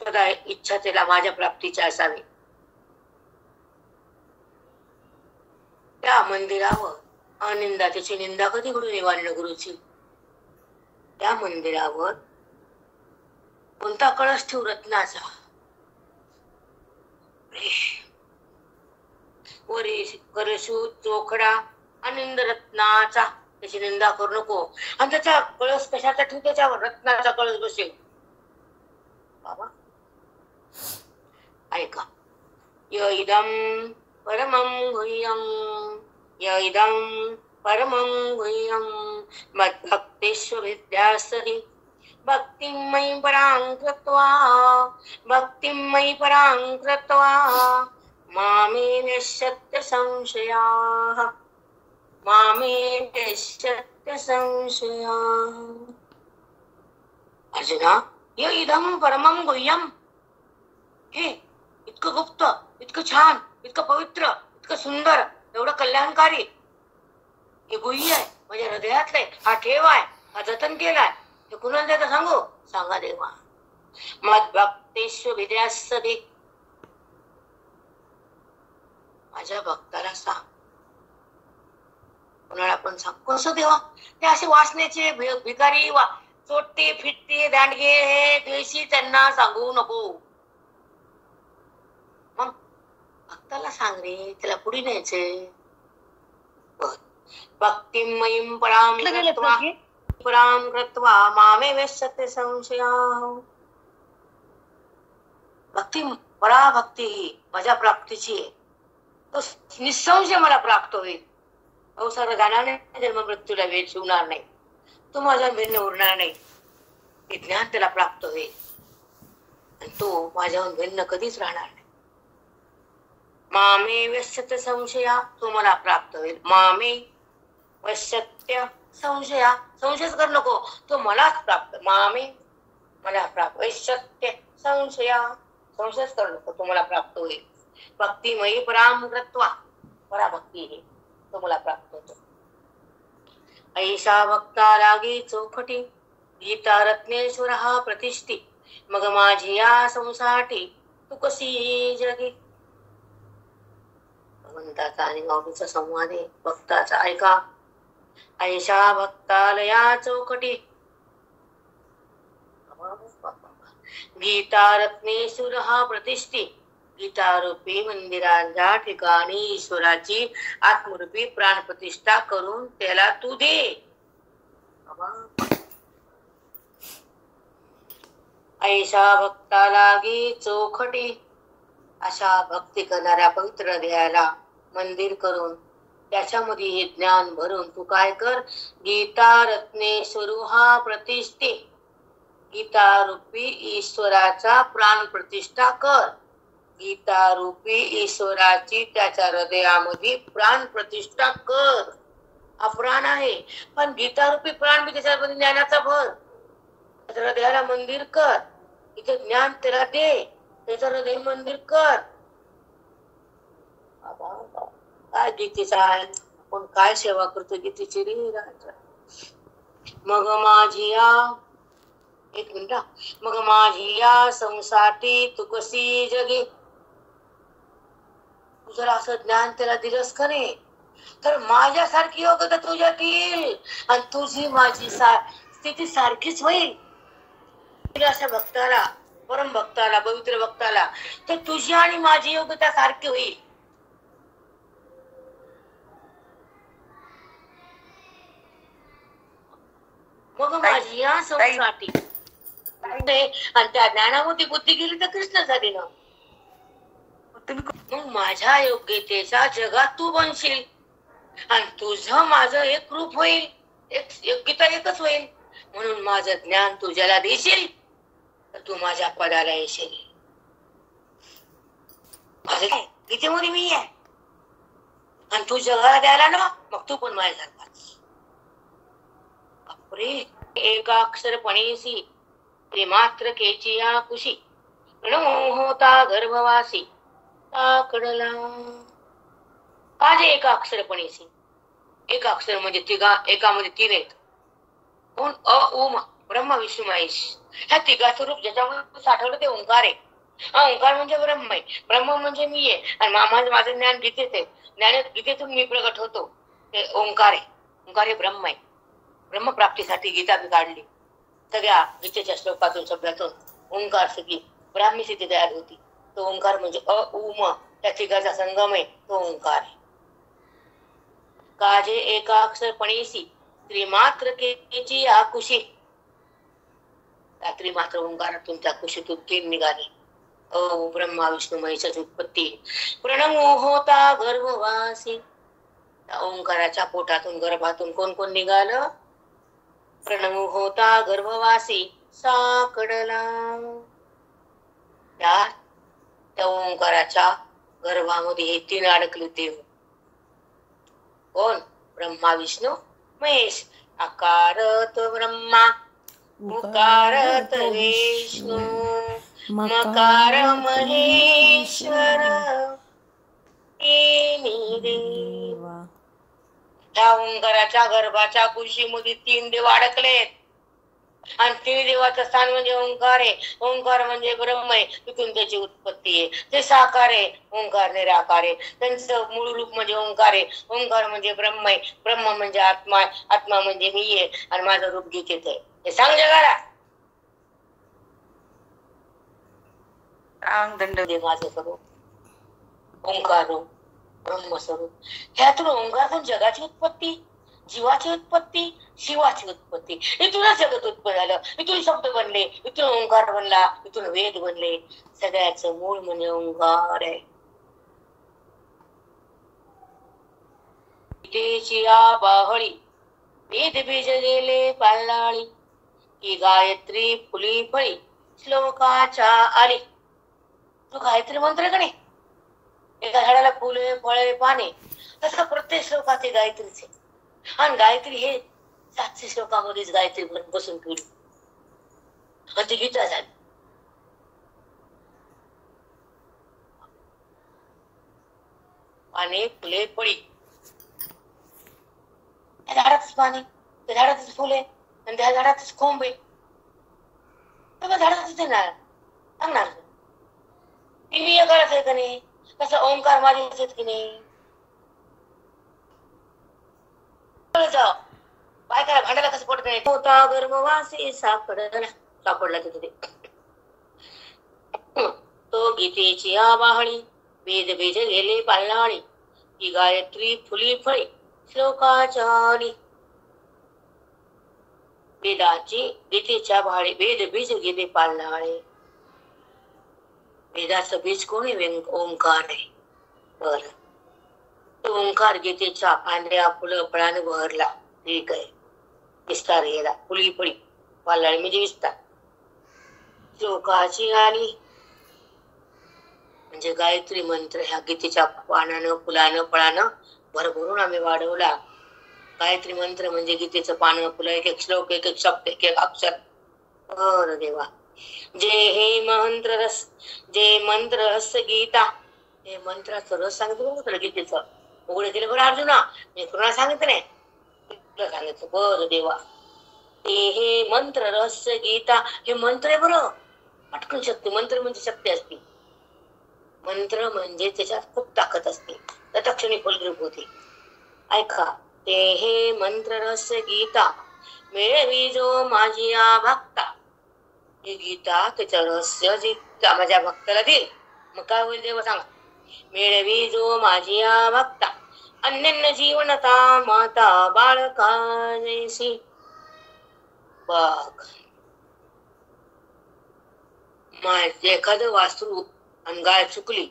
सदा इच्छा त्याला माझ्या प्राप्तीची असावी. त्या मंदिरावर अनिंदा, त्याची निंदा कधी घडू नये वारणं गुरुची. त्या मंदिरावर कोणता कळस ठेवू, रत्नाचा. वरी करशू चोखडा आनंद रत्नाचा. त्याची निंदा करू नको. आणि त्याचा कळस कशाचा ठेवू, त्याच्यावर रत्नाचा कळस बसेल. बाबा ऐका. य इदं परमं गुह्यं, य इदं परमं गुह्यं मद्भक्तेष्वभिद्यासहि भक्तिं मयि परां कृत्वा, भक्तिं मयि परां कृत्वा मामे नश्यत्य संशयाः, मामे नश्यत्य संशयाः. अर्जुना, य इदं परमं गुह्यं, हे इतकं गुप्त, इतकं छान, इतकं पवित्र, इतकं सुंदर, एवढं कल्याणकारी हे गुह्य आहे, माझ्या हृदयातलंय. हा ठेव आहे, हा जतन केलाय. हे कुणाला द्यायचं सांगू? सांगा देवा. मद्भक्तेषु विद्यासति, माझ्या भक्ताला सांग. कुणाला पण सांग. कसं देवा? ते असे वासनेचे भिकारी, चोट्टे फिटते दांडगे हे द्वेषी, त्यांना सांगू नको. मग भक्ताला सांग रे, त्याला पुढे न्यायचे. भक्तिं मयीं परां कृत्वा, परां कृत्वा मामे वेश्यते संशयाः. भक्ती, पराभक्ती माझ्या प्राप्तीची आहे. तो निसंशय मला प्राप्त होईल. अवसर जाणार नाही, जन्म मृत्यूला वेळ शिवणार नाही, तो माझ्या भिन्न उरणार नाही. हे ज्ञान त्याला प्राप्त होईल आणि तो माझ्याहून भिन्न कधीच राहणार नाही. मामे व्यस्यते संशया, तो मला प्राप्त होईल. मामे व्यस्यत्य संशया, संशयच करू नको, तो मलाच प्राप्त. मामे मला प्राप्त, वैश्यत्य संशया, संशयच करू नको, तो मला प्राप्त होईल. भक्तिमयी परां कृत्वा, पराभक्ती हे तो मला प्राप्त होतो. ऐशा भक्ता लागी चौखटी, गीता रत्नेश्वरः प्रतिष्ठी. मग माझी या संसाटी तू कशी जगी. भगवंताचा आणि माऊलीचा संवाद आहे, भक्ताचा ऐका. ऐशा भक्तालया चौकटी, गीता रत्नेश्वरः प्रतिष्ठी. गीतारूपी मंदिरांच्या ठिकाणी ईश्वराची आत्मरूपी प्राण प्रतिष्ठा करून त्याला तू दे. ऐशा भक्ता लागी चौखटी, अशा भक्ती करणाऱ्या पवित्र देहाला मंदिर करून त्याच्यामध्ये हे ज्ञान भरून तू काय कर. गीता रत्नेश्वरुहा प्रतिष्ठे, गीता रूपी ईश्वराचा प्राण प्रतिष्ठा कर. गीता रूपी ईश्वराची त्याच्या हृदयामध्ये प्राण प्रतिष्ठा कर. हा प्राण आहे, पण गीता रूपी प्राण बी त्याच्यामध्ये ज्ञानाचा भर. त्याच्या हृदयाला मंदिर कर, इथे ज्ञान त्याला दे, त्याचं हृदय मंदिर कर. काय गीतेचा आहे, आपण काय सेवा करतो गीतेची रे राजा. मग माझी या, एक मिनिट, मग माझी या संसाटी तू कशी जगी. तू जर असं ज्ञान त्याला दिलंस का नाही, तर माझ्यासारखी योग्यता तुझ्यात येईल आणि तुझी माझी स्थिती सारखीच होईल. अशा भक्ताला, परम भक्ताला, पवित्र भक्ताला तर तुझी आणि माझी योग्यता सारखी होईल. मग माझी या संसाटी, आणि त्या ज्ञानामध्ये बुद्धी गेली तर कृष्ण झाली ना. मग माझ्या योग्यतेच्या जगात तू बनशील आणि तुझं माझं एक रूप होईल, एक योग्यता एकच होईल. म्हणून माझं ज्ञान तू ज्याला देशील तर तू माझ्या पदाला येशील. गीतेमध्ये मी आहे आणि तू जगाला द्यायला ना, मग तू पण माझ्यासारखाच. बापरे, एकाक्षर पणेसी ते मात्र केचिया कुशी, होता गर्भवासी कडला. आज एका अक्षरपणेसी, एक अक्षर म्हणजे तिघा, एकामध्ये तीन आहेत. कोण? अ उम ब्रह्म विष्णू महेश, ह्या तिघाचं रूप ज्याच्यामध्ये साठवलं ते ओंकार आहे. हा ओंकार म्हणजे ब्रह्म आहे, ब्रह्म म्हणजे मी आहे आणि माझं ज्ञान गीतेत आहे. गीतेतून मी प्रगट होतो, ते ओंकार आहे. ओंकार हे ब्रह्म आहे. ब्रह्मप्राप्तीसाठी गीता मी काढली. सगळ्या गीतेच्या श्लोकातून शब्दातून ओंकार सगळी ब्राह्मी स्थिती तयार होती. तो ओंकार म्हणजे अ उम, त्या तिघाचा संगम आहे, तो ओंकार आहे. काजे एकाक्षर पणेसी त्रिमात्र केची आकुशी, रात्री मात्र ओंकारातून त्या कुशीतून तीन निघाले. ओ ब्रह्मा विष्णू महेशाची उत्पत्ती. प्रणमो होता गर्भवासी. त्या ओंकाराच्या पोटातून गर्भातून कोण कोण निघालं? प्रणमो होता गर्भवासी साकडला. त्या ओंकाराच्या गर्भामध्ये हे तीन अडकले देव. कोण? ब्रह्मा विष्णू महेश. आकारत ब्रह्मा, उकारत विष्णू, मकार महेश्वर, तिन्ही देव. त्या ओंकाराच्या गर्भाच्या कुशीमध्ये तीन देव अडकलेत. आणि तिन्ही देवाचं स्थान म्हणजे ओंकार आहे. ओंकार म्हणजे ब्रह्म आहे, तिथून त्याची उत्पत्ती आहे. ते साकार आहे, ओंकार निराकार आहे. त्यांचं मूळ रूप म्हणजे ओंकार आहे. ओंकार म्हणजे ब्रह्म आहे. ब्रह्म म्हणजे आत्मा आहे. आत्मा म्हणजे मी आहे. आणि माझं रूप गीतेत आहे. हे सांग जगाला. दंड दे माझं स्वरूप ओंकार रूप, ब्रह्मस्वरूप. ह्यातून ओंकारातून जगाची उत्पत्ती, जीवाची उत्पत्ती, शिवाची उत्पत्ती. इथूनच जगत उत्पन्न झालं. इथून शब्द बनले, इथून ओंकार बनला, इथून वेद बनले. सगळ्याचं मूळ म्हणजे ओंकार आहे. गीतेची आबाहळी, वेद बीज गेले पाळणाळी. ही गायत्री फुली फळी श्लोकाच्या आली. तो गायत्री मंत्र का नाही? एका झाडाला फुले फळे पाने, तसं प्रत्येक श्लोकाचे गायत्रीचे. आणि गायत्री हे 700 श्लोकामध्येच गायत्री बसून केली. आणि ती गीता झाली. पाने फुले फळी, त्या झाडातच पाणी, त्या झाडातच फुले, आणि त्या झाडातच खोंबे. त्या झाडातच येणार सांगणार. टीव्ही एकाच आहे का नाही? तसं ओंकार माझेच आहेत की नाही? बायकाला भांडायला कसं पडत नाही. होता गर्भवासी सापडला, सापडला तिथे. तो गीतेची आबाहळी, वेद बीज गेले पाळणाळी. ही गायत्री फुली फळी श्लोकाच्या आली. वेदाची गीतेच्या भाळी, वेद बीज गेले पाळणाळे. वेदाचं बीज कोणी? ओंकार आहे. बर, तो ओंकार गीतेच्या पांढऱ्या फुलं फळाने बहरला. ठीक आहे, विस्तार गेला. फुली फळी पाळणाळी म्हणजे विस्तार. श्लोकाची आली म्हणजे गायत्री मंत्र ह्या गीतेच्या पानानं फुलानं फळानं भरभरून आम्ही वाढवला. गायत्री मंत्र म्हणजे गीतेचं पानं फुलं, एक एक श्लोक, एक एक शब्द, एक एक अक्षर. बर देवा. जे हे मंत्र रस, जे मंत्र रस गीता, हे मंत्राचं रस सांगितलं बरं गीतेचं. उघडे केलं बरं अर्जुना, मी कोणाला सांगितलं नाही, तुला सांगितलं. बरं देवा. हे मंत्र रस गीता, हे मंत्र आहे बरं. पटकन शक्ती. मंत्र म्हणजे शक्ती असते. मंत्र म्हणजे त्याच्यात खूप ताकद असते, तत्क्षणी फलरूप होते. ऐका. ते हे मंत्र रस गीता मिळवी जो माझी या भक्ता. ही गीता त्याचं रहस्य जी माझ्या भक्ताला देईल, मग काय होईल देवा सांगा. मिळवी जो माझी या भक्ता, अन्य जीवनता माता बाळकाशी. बघ, एखादं वासरू आणि गाय चुकली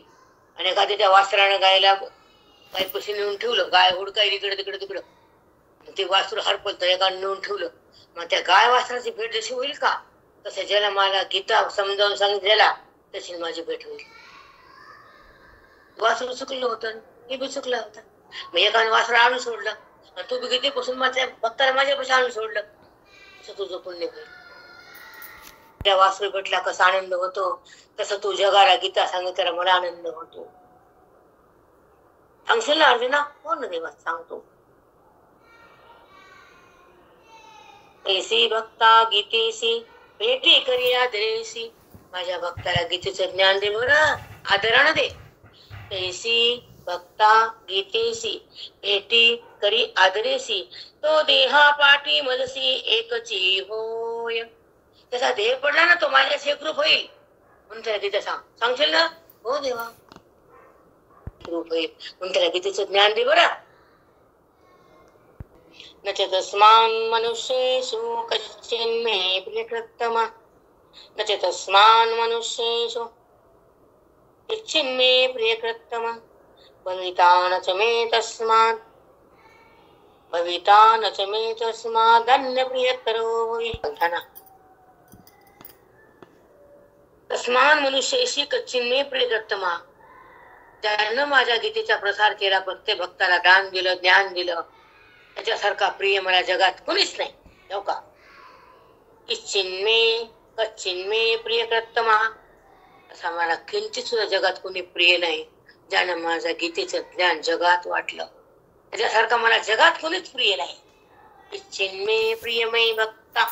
आणि एखाद्या त्या वासरानं गायला गाय पशी नेऊन ठेवलं. गाय हुडकाय इकडे तिकडे तिकडं, ते वासरू हरपलतं, एकानं नेऊन ठेवलं. मग त्या गाय वासराची भेट जशी होईल का, तसं ज्याला मला गीता समजावून सांगितलेला तशी माझी भेट होईल. वासरू चुकलं होतं, हे बी चुकलं होतं. मग एकानं वासरू आणून सोडलं आणि तू बी गीतेपासून माझ्या भक्ताला माझ्यापाशी आणून सोडलं, तसं तुझं पुण्य होईल. त्या वासरू भेटला कसा आनंद होतो, तसं तू जगाला गीता सांगितल्याला मला आनंद होतो. सांगशील ना अर्जुना? हो ना देवा, सांगतो. ऐसी भक्ता गीतेसी भेटी करी आदरेसी. माझ्या भक्ताला गीतेचं ज्ञान दे बरं, आदरानं दे. ऐसी भक्ता गीतेसी भेटी करी आदरेसी. तो देहा पाठी मजसी एकची होय. त्याचा देह पडला ना, तो माझ्याशी एकरूप होईल. म्हणून त्याला गीता सांगशील ना? हो देवा, रूप होईल. म्हणून त्याला गीतेचं ज्ञान दे बरं. न च तस्मान् मनुष्येषु कश्चिन्मे प्रियकृत्तमः न च तस्मान् मनुष्येषु कश्चिन्मे प्रियकृत्तमः भविता न च मे तस्मात् भविता न च मे तस्मादन्य प्रियतरो भविष्यति तस्मान् मनुष्येषु कश्चिन्मे प्रियकृत्तमः ज्यानं माझ्या गीतेचा प्रसार केला, प्रत्येक भक्ताला दान दिलं, ज्ञान दिलं, त्याच्यासारखा प्रिय मला जगात कोणीच नाही. हो का? कच्चिन्मे प्रियकृत्तमा, असा मला किंचित सुद्धा जगात कोणी प्रिय नाही ज्यानं माझ्या गीतेचं ज्ञान जगात वाटलं. त्याच्यासारखा मला जगात कोणीच प्रिय नाही. कच्चिन्मे प्रियमय भक्ता,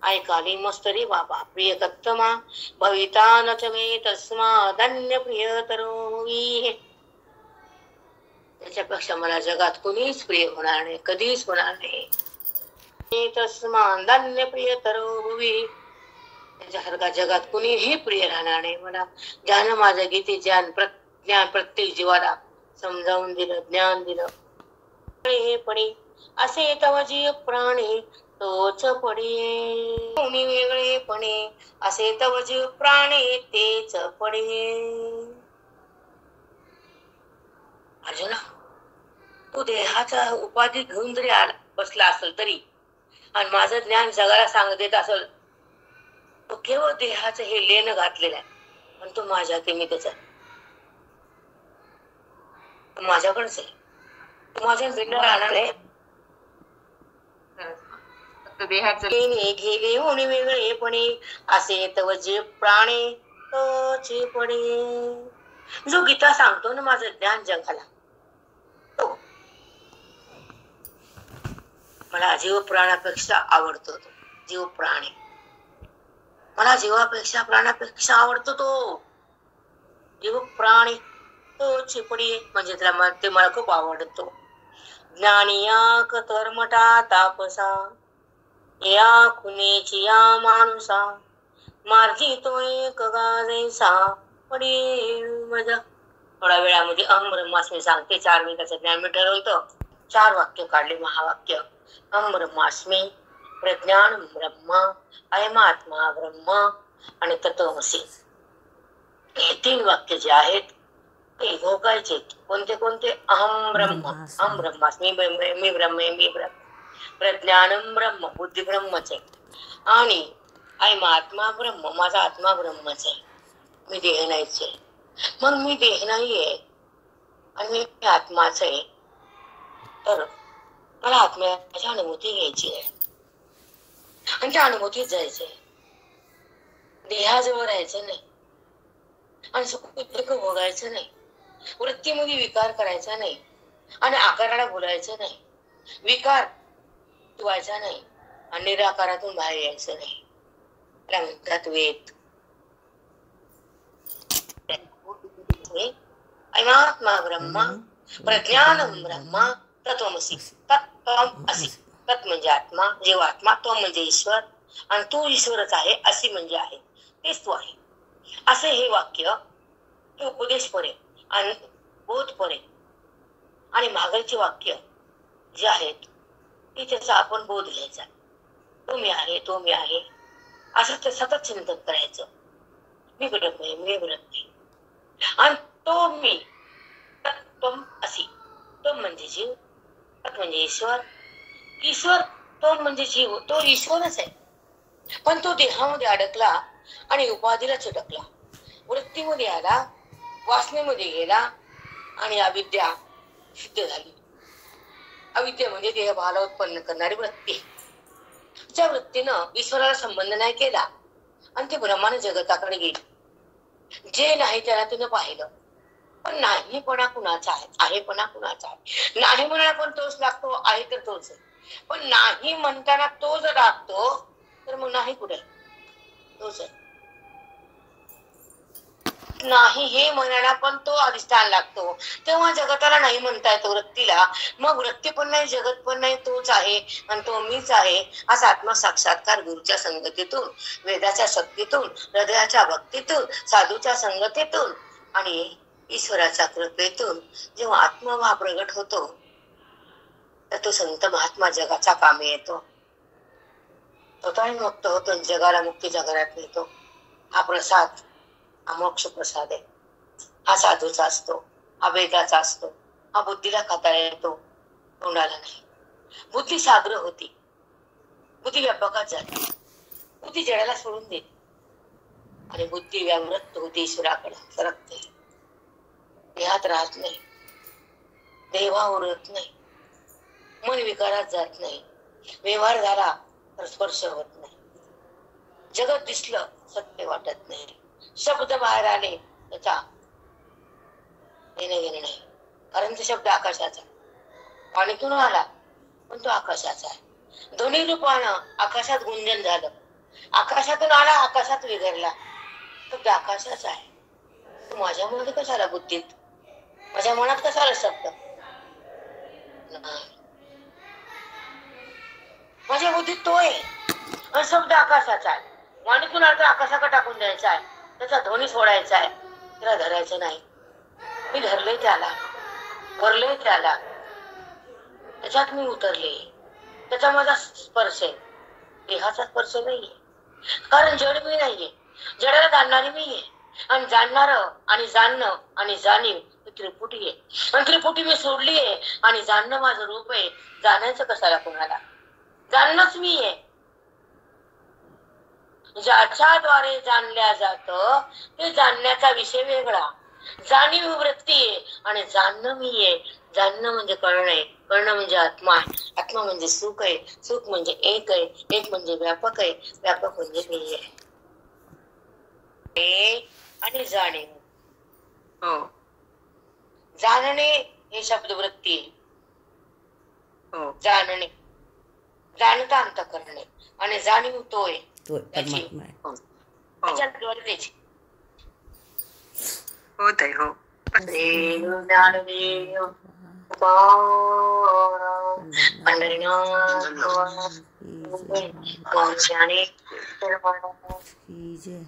ऐकाली मस्त रे बाबा, प्रियकृत्तमा भविता न च मे तस्मादन्य प्रियतरो भुवि. त्याच्यापेक्षा मला जगात कोणीच प्रिय होणार नाही, कधीच होणार नाही. तस्मादन्य प्रियतरो भुवि, त्याच्यासारखा जगात कोणीही प्रिय राहणार नाही मला, ज्यानं माझ्या गीते ज्ञान प्रत्येक जीवाला समजावून दिलं, ज्ञान दिलं. हे पडे असे तव जीव प्राणी तोच पडे, कोणी वेगळेपणे असे तव जीव प्राणी तेच पडे. अर्जुना, तू देहाचा उपाधी घेऊन जरी बसला असेल तरी आणि माझं ज्ञान जगाला सांगत देत असेल, तो केवळ देहाचं हे लेणं घातलेलं आहे, पण तो माझ्या किमतीचा आहे, माझ्याकडेच आहे, तू माझ्या जगला राहणार आहे. गेले होणे वेगळेपणे असे तव जे प्राणी तोचे पडे. जो गीता सांगतो ना माझं ज्ञान जगाला, तो मला जीव प्राणापेक्षा आवडतो. तो जीव प्राणी मला जीवापेक्षा प्राणापेक्षा आवडतो. तो जीव प्राणी तोचे पडे म्हणजे ते मला खूप आवडतो. ज्ञानिया कतर्मटा तापसा या खुनेची या माणूसा मार्जी तो एक गाजैसा पडे माझा. थोड्या वेळामध्ये अहम ब्रह्मास्मी सांगते. 4 मिनिटाचं ज्ञान मी ठरवलं, 4 वाक्य काढले. महावाक्य अहम ब्रह्मास्मी, प्रज्ञान ब्रह्म, अयमात्मा ब्रह्म आणि तत्वमसी. हे 3 वाक्य जे आहेत ते भोगायचे. कोणते कोणते? अहम ब्रह्म, अहम ब्रह्मास्मी, मी ब्रह्म, मी ब्रह्म. प्रज्ञानम ब्रह्म, बुद्धी ब्रह्मच आहे. आणि आत्मा ब्रह्म, माझा आत्मा ब्रह्मच आहे, मी देह नाहीच आहे. मग मी देह नाहीये आणि मी आत्माच आहे, तर मला आत्म्याची अनुभूती घ्यायची आहे आणि त्या अनुभूतीत जायचंय. देहाजवळ राहायचं नाही आणि सुख दुःख भोगायचं नाही, वृत्तीमध्ये विकार करायचा नाही आणि आकाराला बोलायचं नाही, विकार व्हायचा नाही आणि निराकारातून बाहेर यायचं नाही. त्याला म्हणतात वेद. अयमात्मा ब्रह्म, प्रज्ञानम ब्रह्म, तत्वमसी. तत्वम असी, तत् म्हणजे आत्मा, जीवात्मा, तो म्हणजे ईश्वर आणि तू ईश्वरच आहे, अशी म्हणजे आहे, तेच तू आहे. असे हे वाक्य हे उपदेश परे आणि बोध परे आणि मागलची वाक्य जे आहेत की त्याचा आपण बोध घ्यायचा. तो मी आहे, तो मी आहे, असं ते सतत चिंतन करायचं. मी ब्रह्म आहे, मी ब्रह्म आहे. आणि तो मी तत्वम असी, तो म्हणजे जीव, तत् म्हणजे ईश्वर, ईश्वर तो म्हणजे जीव, तो ईश्वरच आहे. पण तो देहामध्ये अडकला आणि उपाधीला चिटकला, वृत्तीमध्ये आला, वासनेमध्ये गेला आणि अविद्या सिद्ध झाली. अविद्या म्हणजे देहभावाला उत्पन्न करणारी वृत्ती. त्या वृत्तीनं ईश्वराला संबंध नाही केला आणि ते ब्रह्माने जगताकडे गेली. जे नाही त्याला तिनं पाहिलं, पण नाहीपणा कुणाचा आहे, आहेपणा कुणाचा आहे. नाही म्हणायला पण तोच लागतो, आहे तर तोच आहे. पण नाही म्हणताना तो जर लागतो तर मग नाही कुठे, तोच आहे. नाही हे म्हणायला पण तो अधिष्ठान लागतो, तेव्हा जगताला नाही म्हणता येतो वृत्तीला. मग वृत्ती पण नाही, जगत पण नाही, तोच आहे आणि तो मीच आहे असा आत्मा साक्षात्कार गुरुच्या संगतीतून, वेदाच्या शक्तीतून, हृदयाच्या भक्तीतून, साधूच्या संगतीतून आणि ईश्वराच्या कृपेतून जेव्हा आत्मभाव प्रगट होतो तर तो संत महात्मा जगाचा कामी येतो. स्वतःही मुक्त होतो आणि जगाला मुक्तीच्या घरात नेतो. हा प्रसाद, हा मोक्ष प्रसाद आहे. हा साधूचा असतो, हा वेदाचा असतो, हा बुद्धीला खाता येतो, तोंडाला नाही. बुद्धी साग्र होती, बुद्धी व्यापकात जाते, बुद्धी जडाला सोडून देते आणि बुद्धी व्यावृत्त होती, ईश्वराकडे सरकते. देहात राहत नाही, देवा उरत नाही, मन विकारात जात नाही, व्यवहार झाला तर स्पर्श होत नाही, जगत दिसलं सत्य वाटत नाही, शब्द बाहेर आले त्याचा देणं घेणं नाही. कारण तो शब्द आकाशाचा, पाणीतून आला पण तो आकाशाचा आहे. दोन्ही रूपानं आकाशात गुंजन झालं, आकाशातून आला आकाशात विघरला. शब्द आकाशाचा आहे. तो माझ्यामध्ये कशाला बुद्धीत, माझ्या मनात कशाला शब्द नाही. माझ्या बुद्धीत तो आहे आणि शब्द आकाशाचा आहे. वाणीतून आला तर आकाशाकडे टाकून द्यायचा आहे, त्याचा ध्वनी सोडायचा आहे, त्याला धरायचं नाही. मी धरले त्याला, भरले त्याला, त्याच्यात मी उतरले, त्याचा माझा स्पर्श आहे. देहाचा स्पर्श नाहीये, कारण जड मी नाहीये, जडाला जाणणारी मी आहे. आणि जाणणार आणि जाणणं आणि जाणीव ही त्रिपुटी आहे. आणि त्रिपुटी मी सोडली आहे आणि जाणणं माझं रूप आहे. जाणायचं कशाला कोणाला, जाणणंच मी आहे. ज्याच्याद्वारे जाणल्या जात ते जाणण्याचा विषय वेगळा. जाणीव वृत्ती आहे आणि जाणणं मी आहे. जाणणं म्हणजे कळणं आहे, कळणं म्हणजे आत्मा आहे, आत्मा म्हणजे सुख आहे, सुख म्हणजे एक आहे, एक म्हणजे व्यापक आहे, व्यापक म्हणजे मी आहे. आणि जाणीव, हो जाणणे हे शब्दवृत्ती आहे. हो जाणणे, जाणता अंत करणे आणि जाणीव तो आहे, तो त्याची परमात्मा आहे. हो त्याच्याद्वारे त्याची हो ताई हो. ज्ञानदेव पंढरीनाथ ही जय, ज्ञानी ही जय.